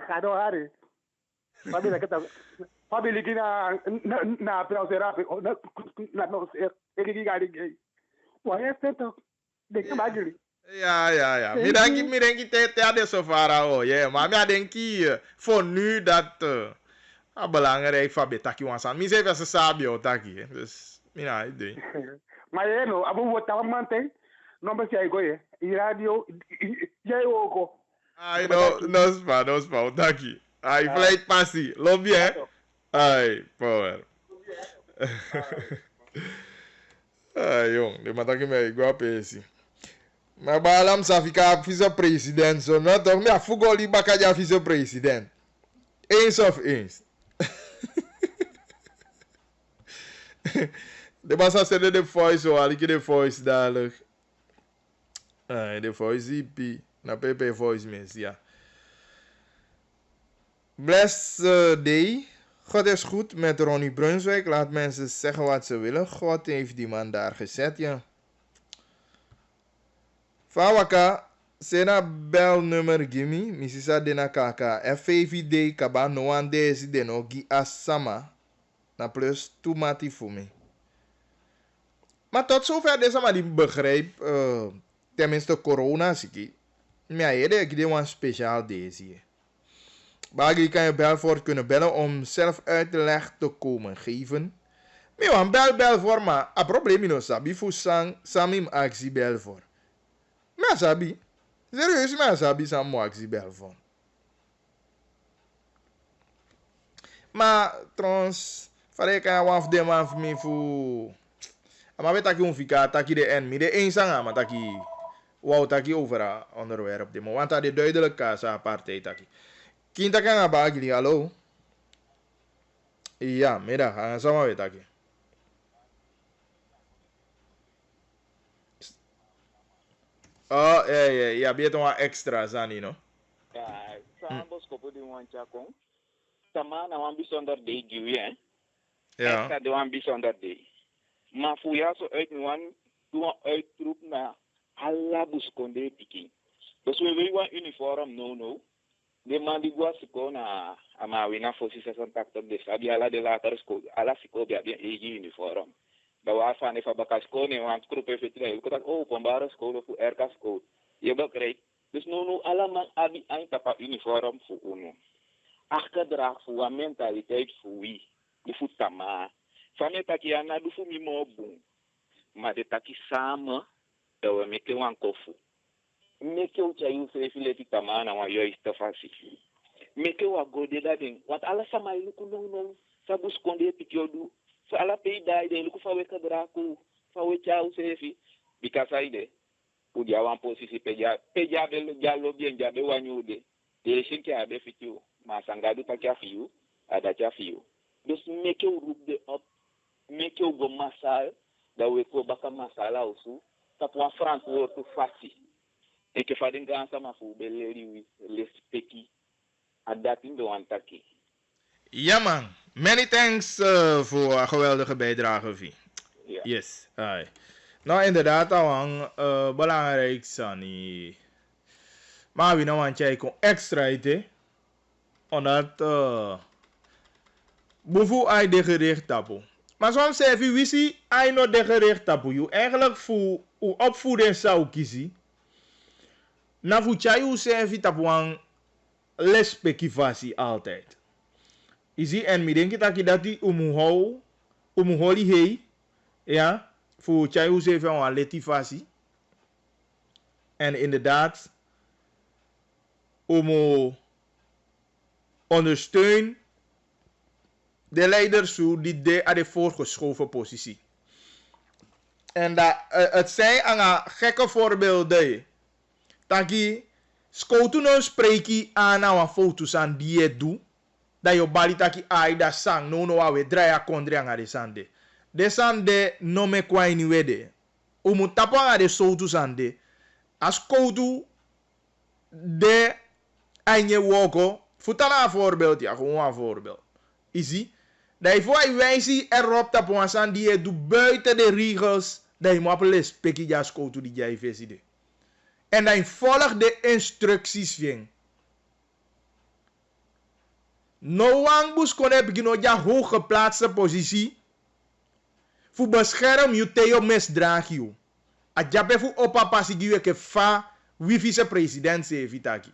Gado haar. Pabi na keta. Pabi likina na prauserape na no e gari gay. Wa este to. De que bagulho. Ja. Mirenki te ade so fara oh, maar mi adenki voor nu dat belangrijk van betaki wansan. Mi se vese sabi o taki, dus mina idee. Maar no, abu wota mante, no be sai goye. I radio je oko. Ai no spa taki. Ai flight passi, lobby Ai, power. Ai, jong, de mataki me igual pesi. Maar balam sa fica vice-president zo, nou toch? Maar fugoli bakaja vice-president. Eens of eens. De massa zette de voice zo, al ik de voice dadelijk. De voice IP. Na PP voice mens, ja. Blessed day. God is goed met Ronnie Brunswijk. Laat mensen zeggen wat ze willen. God heeft die man daar gezet, ja. Fawaka, sena bel nummer gimi, misisa dena kaka, FVD kaba no an desi deno gi asama, na plus tomati fumi. Maar tot zover deze maar die begrijp, tenminste corona siki, maar ik deed een speciaal deze. Bagi kan je Belfort kunnen bellen om zelf uitleg te komen geven. Maar bel voor maar, a probleem no sabi fusang samim axi Belfort. Maar sabi, serieus maar sabi sam mo axi Belfort. Maar trouwens, farei kan je de man voor me voor. Maar weet dat fica taki de en mi de één zang maar taki. Wow taki over onderwerp de mo. Want dat de duidelijk kaas apartheid taki. Kinta kan abagili, hallo? Ja, middag. Aan sama we taki. Oh, ja, beter wat extra's aan, no? Ja, sambos kopo di wan chakong. Sama na wan bijzonder day giwi, hè? Ja. Extra de wan bijzonder day. Maar voor jou zo uit wan, doe uitroep naar alla buskonde piki. Dus we willen wan uniform, no. De man die was ko na amawina fosi sa santak de sabi ala de later school, ala siko bia egi uniform. Da wa fa ne fa bakas ko ne wan groep effectief. Ko dat openbare school of erka school. Je begrijpt. Dus no alla man abi ein tapa uniform voor uno. Achterdrag voor een mentaliteit voor wie. De voet tama. Van je taki ana du fu mi mo boom. Maar de taki samen dat we meke wan kofu. Meke ucha yu se fileti tama na wa yo istafasi. Meke wa gode da ding. Wat ala sama iluku no sabu skonde pikiodu. Fa ala pei dai de iluku fa weka draku. Fa wecha u se fi. Bikasa ide. Udia wan posisi peja belo jalo bien jabe wanyude. De shinki abe fitiu. Masangadu takia fiu. Adacha fiu. Dus meke u roep de op. Meke u go masal. Da we ko baka masala usu. Tapwa frank woord tu fasi. En ke fadin gaan sama fu beleri respecti. Adatin de wantaki. Ja man, many thanks voor een geweldige bijdrage, Vi. Ja. Yes. Nou inderdaad, awang belangrijk sani. Maar we nou want jij kon extra eten. Omdat boefu ai de gericht tapu. Maar soms zeg je, wisi ai no de gericht tapu. Je eigenlijk voor opvoeding zou kiezen. Na fu chayu servi tapuan respectivatie altijd. Isi en mi denki taki dati umuholi hei. Ja, fu chayu servi aan letifasi. En inderdaad, ondersteun de leiders die de aan de voorgeschoven positie. En dat het zijn aan een gekke voorbeelden. Taki skoutu no spreki ana wa foto's aan die het doet. Dat je bali taki ai da sang no awe draya kondri anga de sande. De sande no me kwa ini wede. Umu tapo anga de foto's ande. As skoutu de aine woko. Futana een voorbeeld, ja, gewoon een voorbeeld. Easy. Dat je voor je wijze erop tapo aan san die het doet buiten de regels. Dat je moet appelen speki ja skoutu die jij veside. En dan volg de instructies van. No one bus kon heb je ja hooggeplaatste positie. Voor bescherm je theo misdraag je. A jabe voor opa pasigi ke fa wifi se president se evitaki.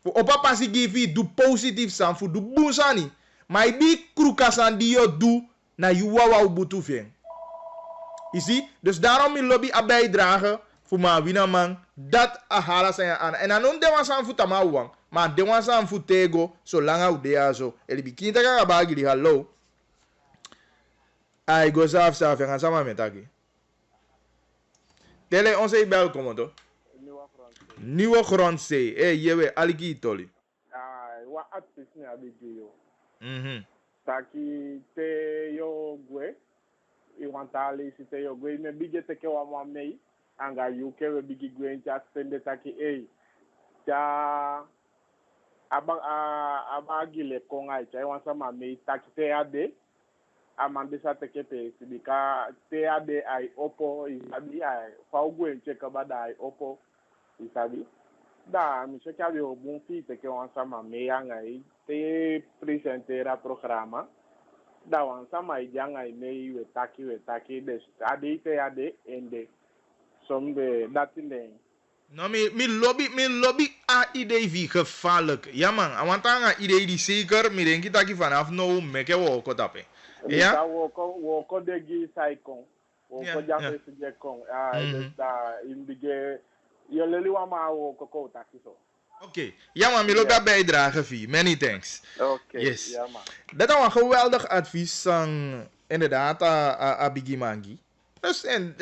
Voor opa pasigi do positief san voor do busani. Maar die krukasan die je doet na je wawa ubutu ven. Je ziet? Dus daarom je lobby a bijdragen. Voor ma wina man, dat a hala zijn aan. En dan de was aan voet amauwang. Maar de was aan voet tego, zolang hou de zo. Eli bikinta ka bagi di hallo. Ai go saf en gaan samen met taki. Tele onze bel komen toch? Nieuwe grondse. Jewe aliki toli. Wa artist ni abiji yo. Taki te yo gwe. Iwantali si te yo gwe. Me bije te ke wa mwa mei. Anga yuke we bigi gwen cha spende taki cha abagile konga cha wansa mame taki te ade amande sa teke pe sibika te ade ai opo isabi ai fa gwen che kabada ai opo isabi da mi se kabi o bon fi teke wansa mame anga te presentera programa da wansa mai janga nei we taki des ade te ade ende sombe datinde. No, mi lobby a idee wie gevaarlijk. Ja man, want dan een idee die zeker, mi denk dat ik vanaf nou meke woko tape. Ja? Woko de gi saikon. Woko jafe suje kon. Dus da indige je leli wa ma woko ko takiso. Oké. Ja man, mi lobby a bijdrage vie. Many thanks. Oké. Yes. Ja man. Dat is een geweldig advies aan inderdaad a Biggie Mangi. Dus en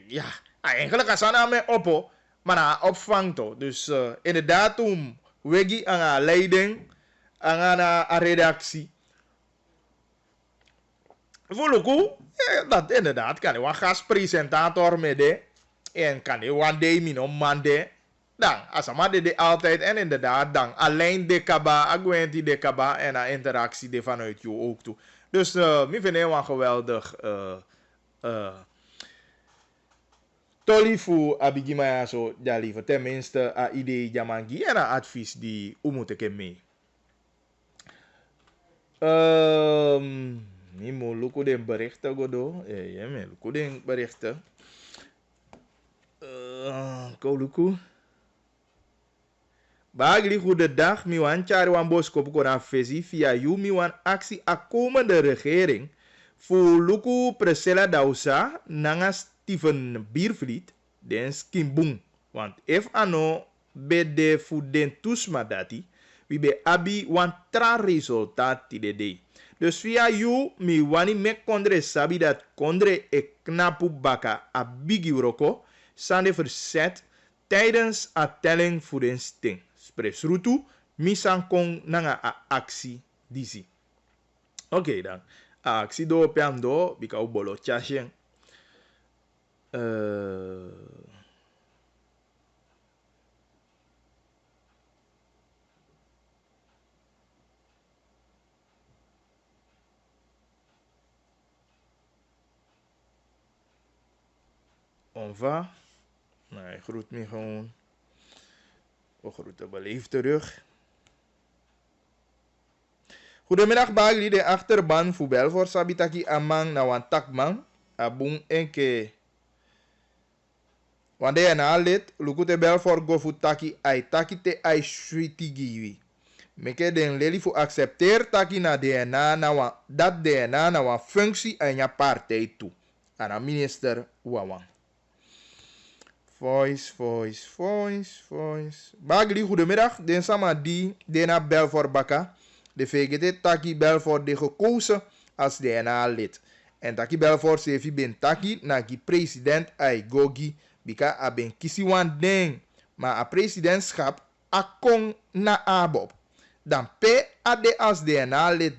ja, eigenlijk als aan me oppo. Maar na opvangt toch. Dus inderdaad, wegi aan haar leiding. angana a redactie. Vuluku, dat inderdaad kan je een gastpresentator met de. En kan je one day mino mande. Dan, als de altijd en inderdaad, dan alleen de kaba, agwenti de kaba en een interactie de vanuit jou ook toe. Dus ik vind het een geweldig tolifu abigima ya zo ja liever. Tenminste, a idee jamangi en een advies die moet ik mee. Ik moet lukken de berichten godo. Ja, me lukken de berichten. Lukken. Bagli goedendag, mi wan chari wan boskop kona fezi via you mi wan actie a komende regering voor luku Priscilla Dausa nanga Steven Biervliet den skimbung. Want if ano bede fu den tusma dati, we be abi wan tra resultat ti de day. Dus via you mi wani mek kondre sabi dat kondre e knapu baka a bigi roko sande verzet tijdens a telling voor den sting. Presrutu misan kong nanga a actie disi. Oké dan. A actie do piando bika u bolo chashen. On va. Nou, hij groet me gewoon. We groeten beleefd terug. Goedemiddag bagli de achterban voor Belfort sabitaki amang na wan takman. Abung enke. Wande en alit lukute Belfort go fu taki ai taki te ai sweetie giwi. Meke den leli fu accepteer taki na DNA na wan dat DNA na wan functie en ja partij toe. Ana minister Wawan. Voice. Bagli, goedemiddag. Den sama die na Belfort baka. De VGT taki Belfort de gekozen als DNA-lid. En taki Belfort sefi ben taki na ki president ai gogi bika a ben kisi wan ding. Maar a presidentschap a kong na abob. Dan P a de als DNA-lid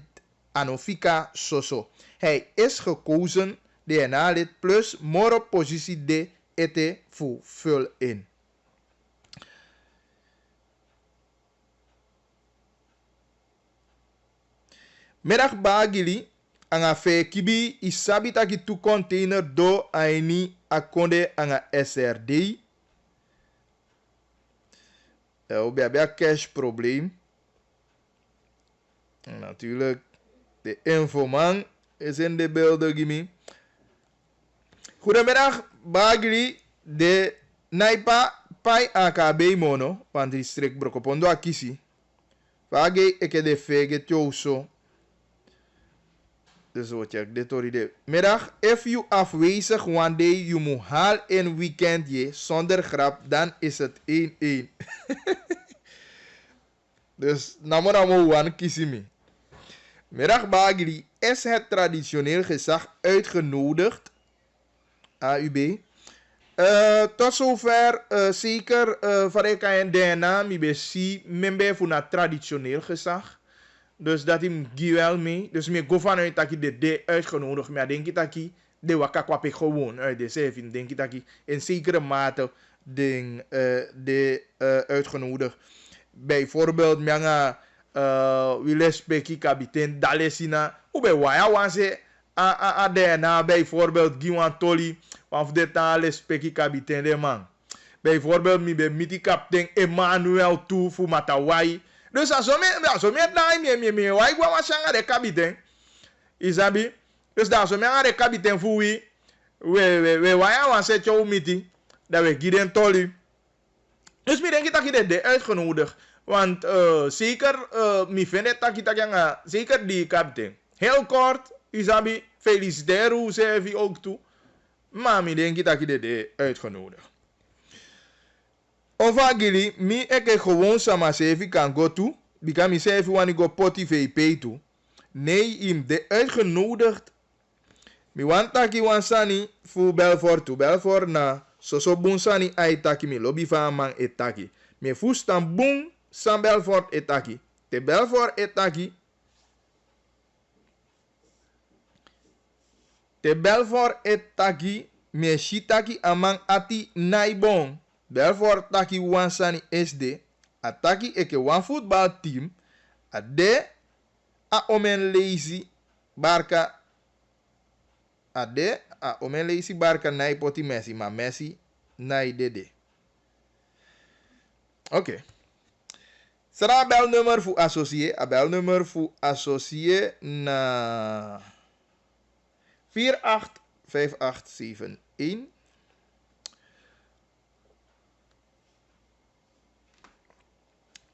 anofika soso. Hij is gekozen DNA-lid plus moro positie de ete fu vul in. Middag bagili anga fe kibi isabita ki tu container do aini akonde anga SRD. We hebben een cash probleem. Natuurlijk, de infoman is in de beelden gimi. Goedemiddag, bagli de naipa pai AKB mono, want die strik brokopondo akisi. Vage eke de fege tjoso. Dus wat check dit hoor de middag. If you afwezig one day, you moet haal in weekend je zonder grap, dan is het 1-1. Dus namoramo wan kisimi. Middag bagli, is het traditioneel gezag uitgenodigd? AUB. Tot zover zeker van ik en DNA mi besi membe voor na traditioneel gezag. Dus dat hem giwel mee. Dus me go vanuit dat ik de uitgenodigd. Maar denk ik dat ik de wakakwape gewoon uit de zeven. Denk ik dat ik in zekere mate de uitgenodigd. Bijvoorbeeld mjanga wiles peki kapitein dalesina. Ube waya wanse a DNA bijvoorbeeld giwan toli. Of de taal speki kapitein de man. Bijvoorbeeld mi be miti kapitein Emmanuel toe voor Matawai. Dus als we me wai gwa washanga de kapitein. Isabi. Dus daar zo me de kapitein voor we waya wanse chow miti. Dat we giden toli. Dus mi denk dat je de uitgenodigd. Want zeker mi vind het dat je zeker die kapitein. Heel kort, Isabi, feliciteer hoe ze ook toe. Maar mi denk dat je de uitgenodigd. Ovagili, mi eke gewoon sama sevi kan go toe. Bika mi sevi wani go poti VP toe. Nee, im de uitgenodigd. Mi want taki wan sani fu Belfort toe. Belfort na soso bun sani ai taki mi lobby van man etaki. Mi fu stan bun san Belfort etaki. Te Belfort etaki. Te Belfort etaki. Me shitaki amang ati naibon. Belfort taki wansani SD. Ataki eke wan voetbalteam. Ade a omen lazy barka. Ade a omen lazy barka nai poti Messi. Maar Messi nai dede. Oké. Será belnummer voor associé. A belnummer voor associé na 485871.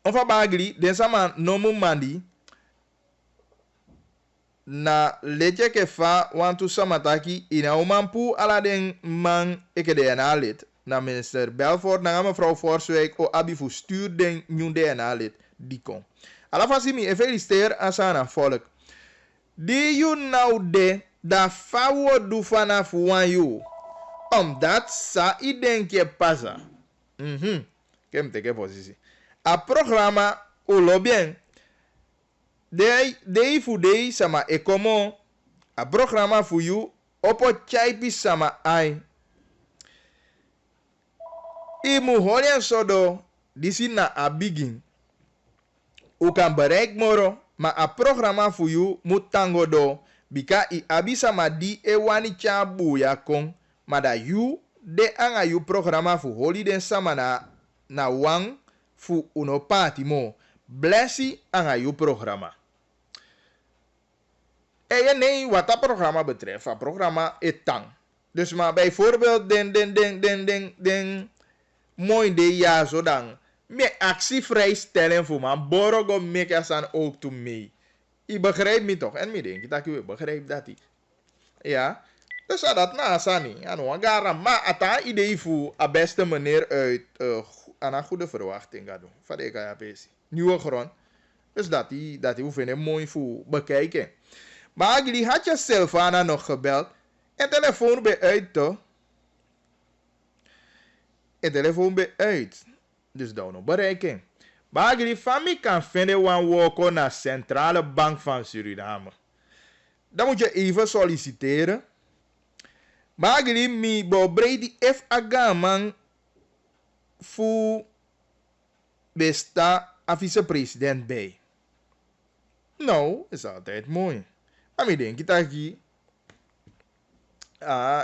Of bagli, den sama nomu mandi. Na leche ke fa wantu samataki ina umampu ala den man eke de na lid. Na minister Belfort na mevrouw Forswijk o abi fu stuur den nieuw DNA lid die kon. Ala fasimi e feliciteer aan sana volk. Die you nou de da fawo du vanaf wan you. Omdat sa i denke pasa. Kem teke posisi. A programa o lo bien. Dei fu dei sama e como a programa fu you opo chaipi sama ai. Imu holian sodo disi na a begin. U kan bereik moro, ma a programa fu you mutango do. Bika i abisa ma di e wani chabu ya kong. Ma da you de anga you programa fu holiday sama na wang fu uno party mo. Blessi anga you programa. E nee, wat dat programma betreft, het programma etang. Dus maar bijvoorbeeld den mooi de ja zodan. Me actievrijstellen voor man. Borogo make aan ook toe mee. Ik begrijp me toch? En me denk dat ik begrijp dat ik. Ja. Dus dat na sani. Ano gara ma ata idee voor a beste manier uit aan een goede verwachting gaan doen. Van ik ga pesi. Nieuwe grond. Dus dat die hoeven mooi voor bekijken. Maar jullie had je Sylvana nog gebeld. En telefoon bij uit toch? En telefoon bij uit. Dus dat nog bereiken. Maar jullie familie kan vinden wanneer naar Centrale Bank van Suriname. Dan moet je even solliciteren. Maar jullie mi bobredi F agaman voor besta a vice-president bij. Nou, is altijd mooi. Maar ik denk dat je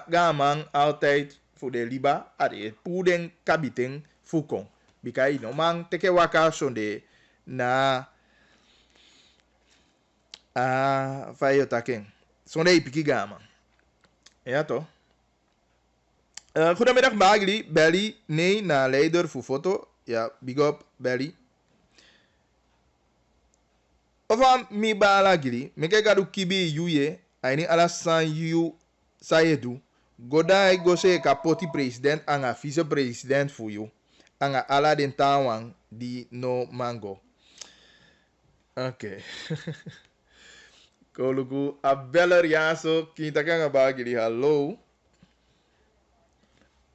gaman altijd voor de liba het poeden kabiten fukong. Bikai no man teke waka sonde na fayo taken. Sonde ipiki gaman. Ja toch? Goedemiddag Bagli, Belly. Nee, na leider voor foto. Ja, big up Belly. Of mi bala gili, me ke gadu kibi yuye, aini ala san yu sayedu. Godai gose ka poti president anga vice president fu you. Anga ala den tawang di no mango. Okay. Koluku abeller yaso kita kanga bagili hallo.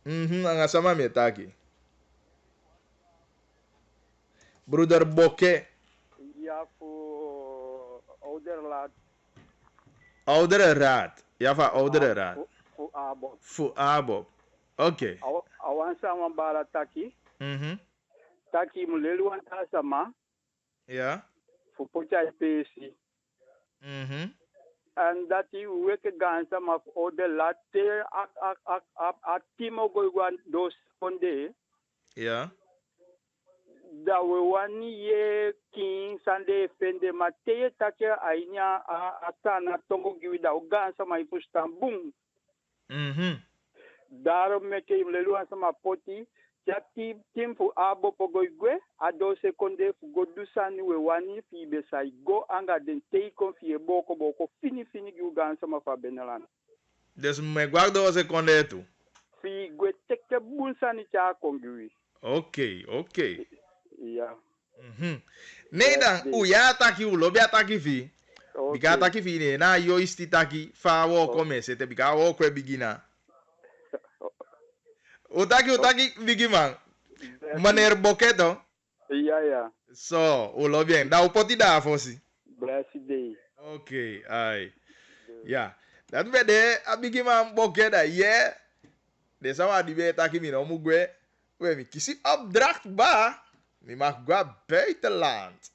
Anga sama metaki. Broeder Bokke. Ja, voor ouderraad. Ouderenraad. Ja, van ouderenraad. Voor Abob. Voor Abob. Oké. Awan sama bara taki. Taki mulelu anta sama. Ja. Voor potja pesi. En dat die weke gansa maar ouderraad te ak timo goiwan dos konde. Ja. Da we wani ye king sande fende mateye take ainya asana tongo giwida ugansa mai pustambung. Daarom meke imlelu ansama poti jati tim fu abo pogoigwe ado sekonde fu godusani we wani fi besai go anga den tei kon fi boko fini gi ugansa ma fa benelan. Dus me guardo sekonde tu. Fi gwe teke bunsani cha kongiwi. Okay. Ja. Nee dan, ya taki u lobi ataki fi. Bika ataki fi ne na yo isti taki fa wo come se te bika wo kwe bigina. Utaki bigi man. Meneer Boketo. Yeah. So, o lo bien. Da o poti da fosi. Blessed day. Okay, ai. Ja. Dat be de abigi man bokke da ye. De sawa die be taki mi no mu gwe. We mi kisi opdracht ba. Mi mag gwa buitenland.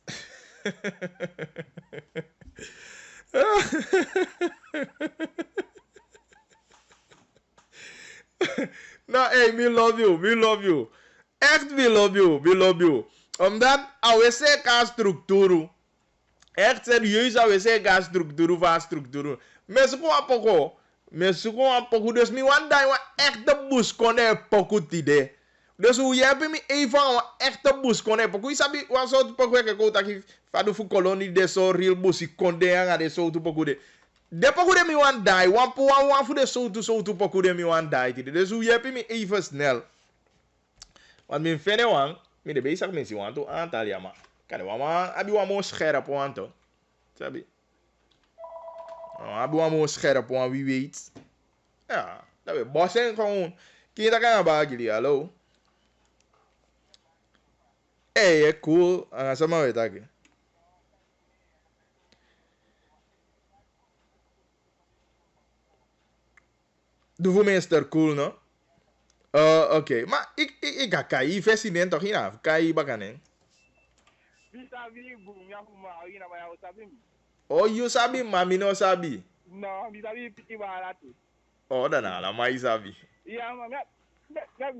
Nou, hey, me love you. Echt, me love you. Omdat, we zeggen structuur. Echt serieus, we zeggen structuur van structuur. Mensen gewoon een poco. Dus, mi wanda je echt de bus konen poco tide. Dus, hoe je hebt me even een echte bus konen poco. Je sabi, wat zo te poco ik ook dat ik fadu fu kolonie de zo real bus konde yang de zo te poco de. De poco de mi wan die, wan fu de zo te poco de mi wan die tide. Dus, hoe je hebt me even snel. Want min fene wan, mi de bezig mensen wan to aantal ja maar. Kan de wan abi wan mo scherp wan to. Sabi. Abi wan mo scherp wan wie weet. Ja, dat we bossen gewoon. Kita kan bagili, hallo. Hey, cool. Sama we taki. Doe voor meester cool, no? Oké. Maar ik ga kai vesinen toch hier af. Kai bakanen. Oh, you sabi, mami no sabi. No, mi sabi piti barato. Oh, dan ala mai sabi. Yeah, man.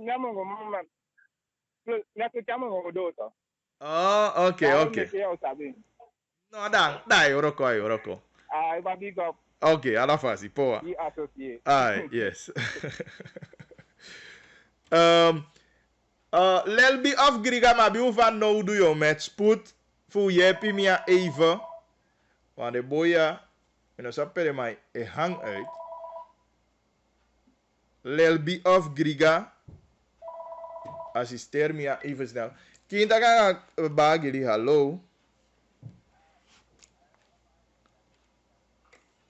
Ya mongo mama. Na ko chama ngo doto. Oh, okay. No, dai, oroko. Ah, iba big up. Okay, ala fasi, poa. I associate. Yes. Lelbi of Griga, maar bij van nou doe je met spoed. Voor je pimia even. Want de boya, en dan sapere mij, hang uit. Lelbi of Griga. Assisteer me even snel. Kinta kan bagiri, hallo.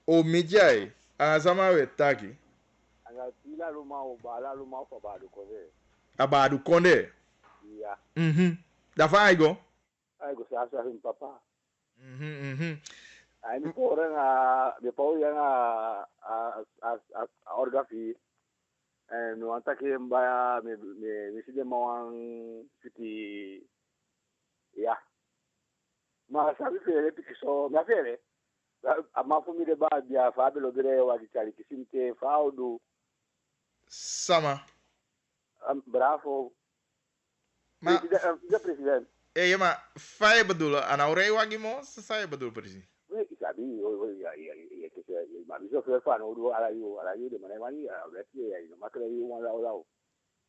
O mijai, anasama we taki. Anga tila luma o bala luma o fabadu kone. Abadu konde. Yeah. Dafa aigo. Aigo sa hin papa. Ai mi pore me pau yang orgafi. No antake mbaya me side mawang fiti. Yeah. Ma sabi fere pikiso na fere. Ama fumi de ba bia fa be logere wa kitali kisinte faudu. Sama. Bravo. Maar, president. Maar saya bedoel, anaurei wagi mo, saya bedoel precies. Sabi, maar zo veel van, hoe ala je de manier manier, dat je no makre je wan lao.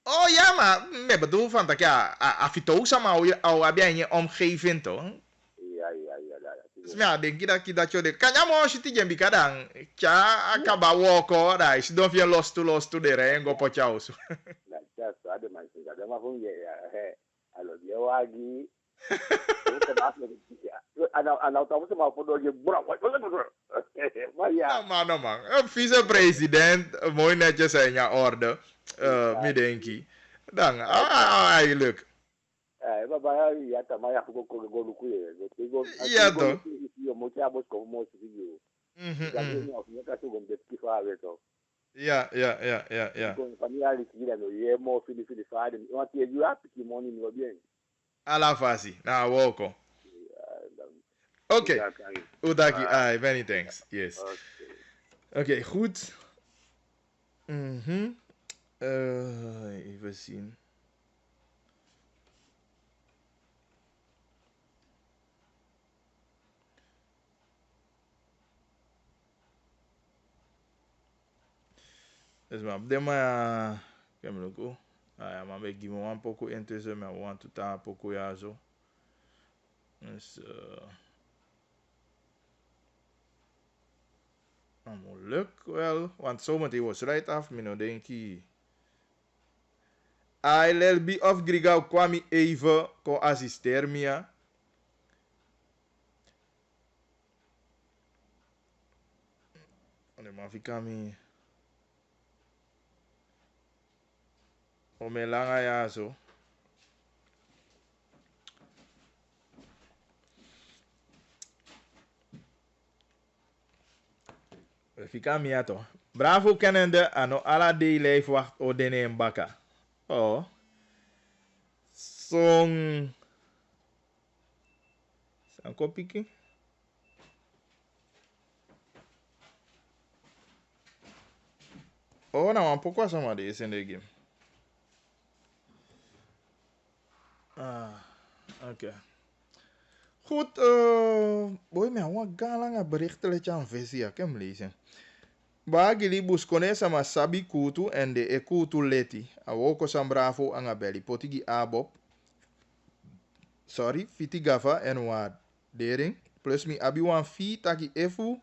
Oh ja, maar me bedoel van dat ja, afito sama au abia in je omgeving toch? Ja. Ja, denk je dat je de kanya mo shiti jembi kadang, cha akaba woko, da is don't feel lost to de rengo po chao so. Ja, so ade man singa, da ma fun ye alo dia wagi. Ana tamu sama podo je bra. No man. Vice-president, mooi netjes in je orde. Mi denki. Dan, leuk. Baba ya tamaya fuko ko luku ye. Ja toch. Yo mo cha bos ko mo si yo. Ja. Con familiari tirano ye mo fili fare. Ma ti you happy ki money no bien. Ala fasi. Na woko. Oké. Udaki, many thanks. Yes. Oké, goed. Even zien. Dus maar op dit moment, ik heb ook. Ja, maar ik geef me een poco intussen, maar we want to ta poco ja zo. Dus moeilijk wel, want zometeen was right af, mino denk ik. ILB of Griga kwam even ko assister mia. Maar fica mi o melanga ya zo. Fica miato. Bravo kennende ano ala de leefwacht o dene mbaka. Oh. Song. Sanko piki. Oh, nou een poco sama deze in de game. Oké. Goed, boy, me hawa galanga berichten let je aan visie, ik hem lezen. Bagili buskone sama sabi kutu en de e kutu leti. Awoko sam bravo anga belly potigi abob. Sorry, fiti gafa en wat dering. Plus mi abi wan fi taki efu.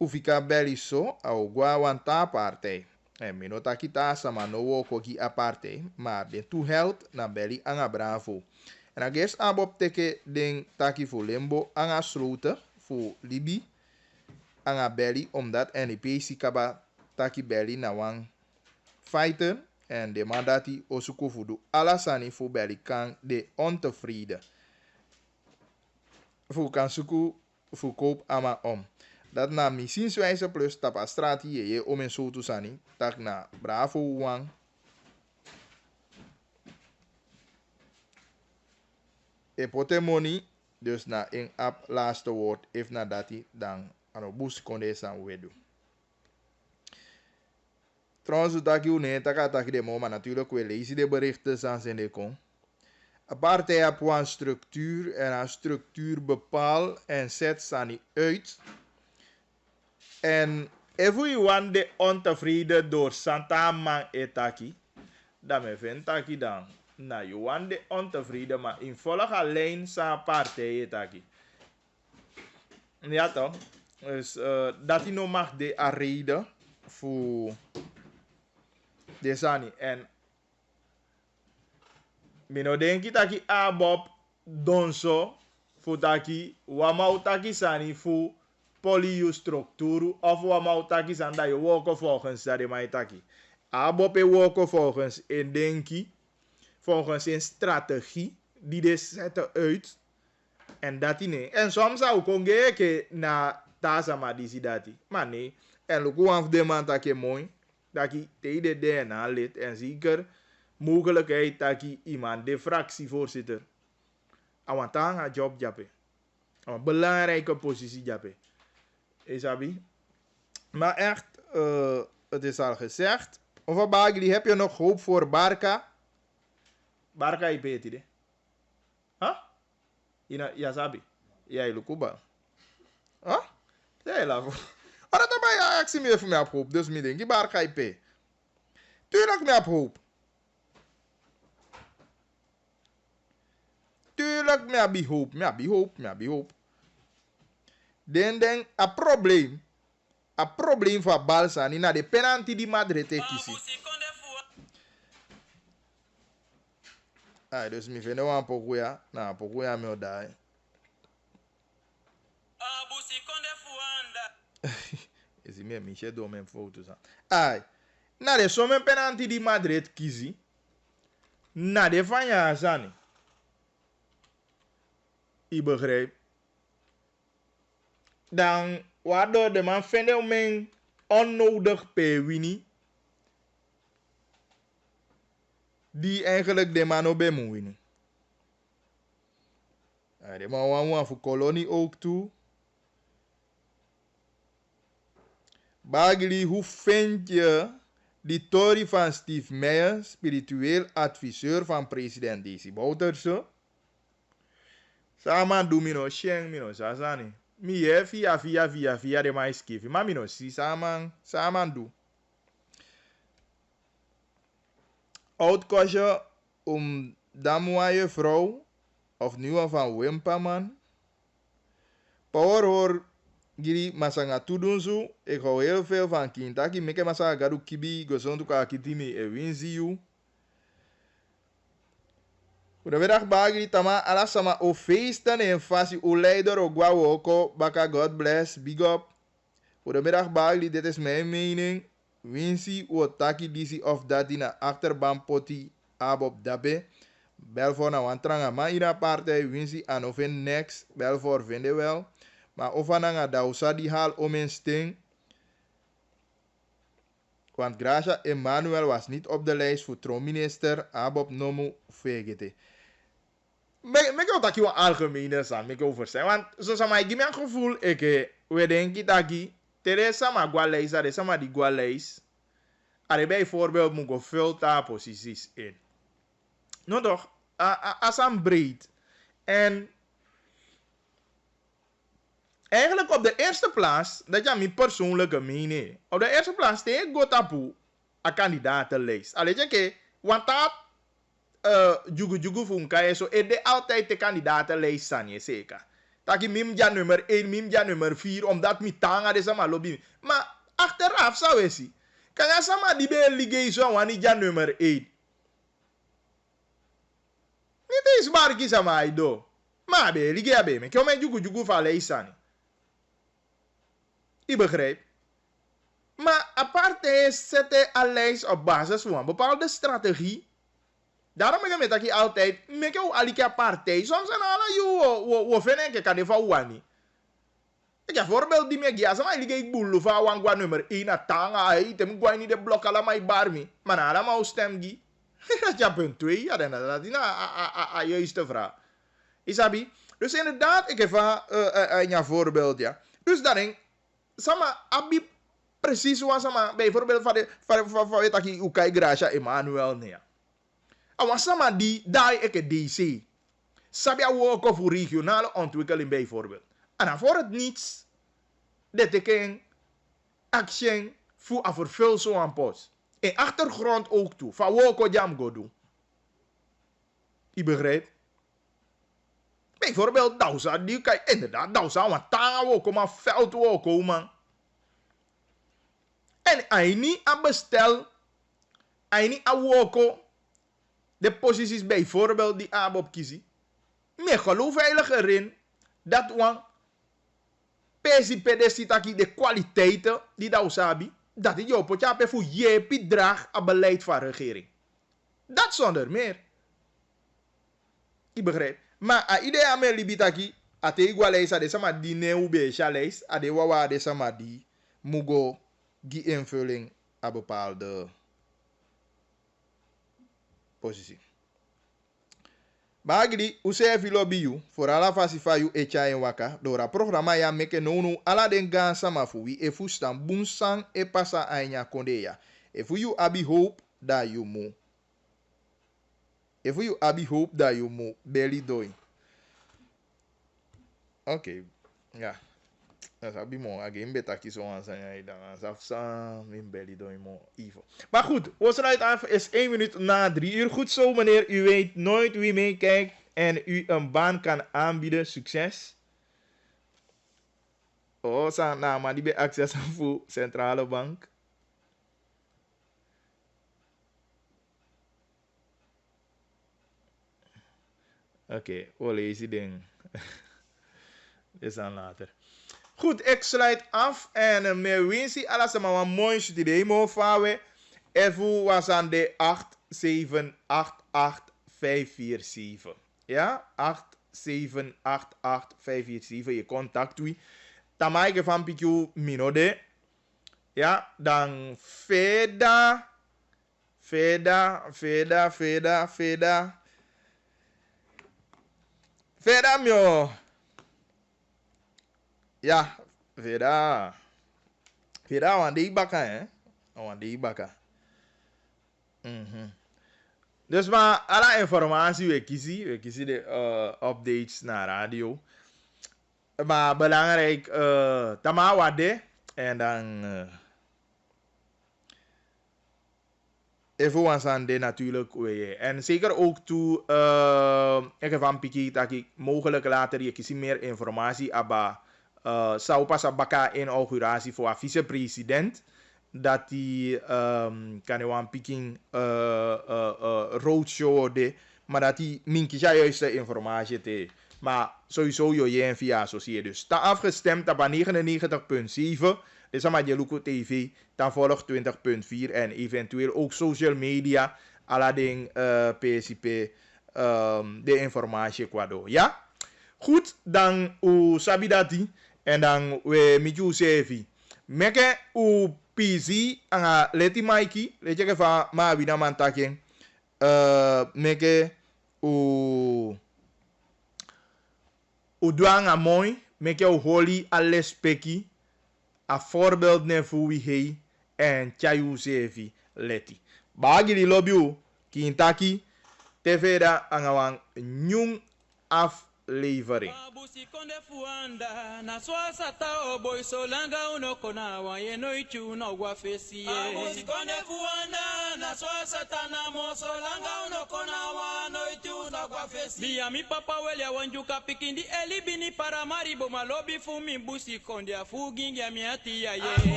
Ufika belly so, au gua wan ta parte. En mino taki ta sama no woko gi aparte. Maar den tu held na belly anga bravo. En ages abob teke den taki fu lembo anga sloten fu libi. Anga belly omdat NEP sikaba taki belly na wang fighter en de mandati osuku fudu alasani fu belly kan de ontevreden. Fu kan suku fu koop ama om. Dat na mi zienswijze plus tapa strati ye om en so sani tak na bravo wang. E pote money dus na in ap laatste woord if na dati dan ano bus konde san wedu. Trouwens, dat ik niet tak de maar natuurlijk wel lezen de berichten zijn de kon. Apartheid op een structuur en een structuur bepaalt en zet ze niet uit. En everyone de ontevreden door Santa man etaki, dan me vindt taki dan. Nou, je want de ontevreden, maar in volg alleen zijn partij etaki. Ja toch? Dus dat hij nog mag de reden voor de sani. En mino denki taki abob donso voor taki wamau taki sani voor poliostructuur of wamau taki san dat je woken volgens dat de mai taki. Abob e woken volgens een denki, volgens een strategie die de zetten uit. En dat nee. En soms zou ik ook na tasama disi dati. Maar nee. En look hoe af de man dat je mooi. Dat je tegen de DNA lid. En zeker mogelijkheid dat je iemand de fractievoorzitter. Want dan gaat job jappe. Een belangrijke positie jappe. Isabi. Maar echt, het is al gezegd. Over Bagli heb je nog hoop voor Barca? Barca is beter. Huh? Ja, sabi. Ja, je lukuba. Huh? Ja, je lavo. Maar dat bij ja, ik zie me even mee op hoop. Dus me denk, je Barca IP. Tuurlijk me op hoop. Tuurlijk me op hoop. Me op hoop. Den, a probleem. A probleem van Balsa. Ni na de penalty di Madrid te kisi. Ah, dus mi vende wan poku ya. Na poku ya me odai. Esi me Michel do men foto sa. Ai. Na de somen penalty di Madrid kisi. Na de fanya asani. I begrijp. Dan waardoor de man vende men onnodig pe wini. Die eigenlijk de man op hem winnen. De man want voor kolonie ook toe. Bagli, hoe vind je die Tory van Steve Meijer, spiritueel adviseur van president Desi Bouterse? Saman do mino sheng mino sasani. Mi ye via de mais skifi. Maar mino si saman do. Uitkostje damuaje vrouw of nieuwe van Wimpaman. Power hoor giri masanga tudunsu. Ik hou heel veel van Kintaki. Meke masanga gadu kibi gozondu ka kitimi e winzi you. Goedemiddag Bagri Tama alasama o feesten en fasi o leider o gwa woko baka God bless big up. Goedemiddag Bagri, dit is mijn mening. Winsi o taki disi of dat na achterban poti abob dabe. Belfor na wantranga ma ina partij winsi anoven next. Belfor vinde wel. Maar of ananga dausa di hal om een sting. Want Gracia Emmanuel was niet op de lijst voor troonminister Abob Nomu VGT. Ik wil dat je een algemene zaak over zijn. Want zoals ik me een gevoel, we denken dat je Teresa ma gualeis, Teresa ma die gualeis. Er bijvoorbeeld moet je veel posities in. Nou toch, als een breed. En eigenlijk op de eerste plaats, dat is mijn persoonlijke mening. Op de eerste plaats, ik go tapu een kandidatenlijst. Alleen want dat jugu funka is zo, de altijd de kandidatenlijst zijn, zeker. Dat je mimja nummer 1, mimja nummer 4, omdat mi tanga de sama lobby. Maar achteraf zou je zien. Kan je sama die bij liggen zo, wanneer nummer 1. Niet eens marki sama ido. Maar bij liggen bij me. Kijk maar jugu van lijst zijn. Je begrijpt? Maar apart is zetten een lijst op basis van een bepaalde strategie. Daarom ben ik met dat altijd, ik heb al partij. Soms zijn alle je vinden ik kan even wani. Ik heb voorbeeld die me gaan, maar ik boel van wangwa nummer 1 na tanga, item gwani de blok allemaal barmi. Maar na allemaal stem gi. Dat is punt 2, ja, dat is een juiste vraag. Isabi? Dus inderdaad, ik heb een voorbeeld, ja. Dus daarin, sama abi precies zoals sama bijvoorbeeld van weet dat je Ukai Gracia Emmanuel nee. Awan sama die daar ik DC. Sabi a work voor regionale ontwikkeling bijvoorbeeld. En voor het niets dat ik een action voor a vervul zo aan post. In achtergrond ook toe. Van work jam go doen. Je begrijpt? Bijvoorbeeld Dausa, die kan inderdaad Dausa, want tanga woko, maar veld woko, man. En hij niet aan bestel, hij niet aan woko, de posities bijvoorbeeld die Abob kiezen. Maar geloof eigenlijk erin, dat wan, PCPD de kwaliteiten die Dausa hebben, dat is jouw potje voor je bedrag aan beleid van regering. Dat zonder meer. Je begrijpt? Maar a idee aan mijn libitaki, a te igualeisa de sama die neube chaleis, a de wawa de sama die mugo gi invulling a bepaalde positie. Bagdi, use lobby you, voor alla fasifa you echa en waka, door a programma ya meke nonu ala den gan sama fu e fu stan bunsang e pasa anya kondeya. E fu you abi hope da you mo. If you abi hope that you mo belly doing. Okay. Yeah. Dat is abi mo. Again beter kies on zijn dan. Zelfs mijn belly doing mo evil. Maar goed, we sluiten af. Is 1 minuut na 3 uur. Goed zo, meneer. U weet nooit wie meekijkt en u een baan kan aanbieden. Succes. Oh, sang na maar die bij access voor centrale bank. Oké, we lezen ding. Dit is dan later. Goed, ik sluit af en me winsi alles maar een mooi studie mo fawe. Even was aan de 8788547. Ja, 8788547. Je contact wie. Tamaike van Piku Minode. Ja, dan Feda. Feda mio. Ja, Feda wan de baka hè. Wan de baka. Dus maar alle informatie we kiezen de updates naar radio. Maar belangrijk tama wade en dan even wansande natuurlijk weer. En zeker ook toe ik heb van Piki dat ik mogelijk later je kies meer informatie aba zou pas baka inauguratie voor vice-president dat die kan je een Peking roadshow de maar dat die minkisha juiste informatie te maar sowieso je via associeer dus sta afgestemd op 99.7 dus aan je Luko TV dan volgt 20.4 en eventueel ook social media allading PCP de informatie kwado ja goed dan u sabidati en dan we met you sevi meke u pisi anga leti maiki leche ke fa ma bina mantake meke u duanga mooi meke u holi alles peki a voorbeeld ne fu wi hei en chayu sefi leti bagi di lobiu kintaki tevera anga wang nyung aflevering. Na swasa tao boy solanga unokona wa yeno ichu na wafesi konde fuanda na swasa tana mo solanga unokona wa no ichu na wafesi bia mi papa wele wanjuka pikindi elibini para maribo malobi fumi busi konde afugingi ya miati ya ye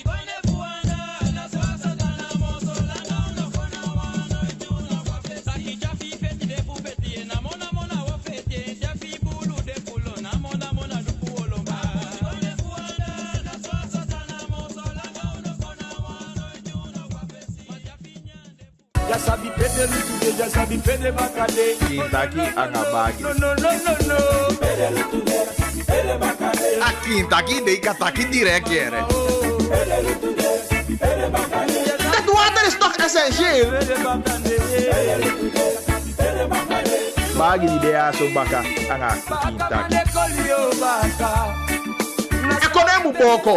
konde fuanda na swasa tana mo solanga unokona wa no ichu na wafesi taki jafi feti de fubeti na mona mona wafeti jafi bulu de pulo na mona mona ya sabi pedelu today, ya sabi pede bakade. Kintaki angabagi. No. Pedelu today, pede bakade. A Kintaki dei kataki direct here. Pedelu today, pede bakade. Dat water is toch essentieel? Bagi di dea so baka anga Kintaki. Ekonemu boko.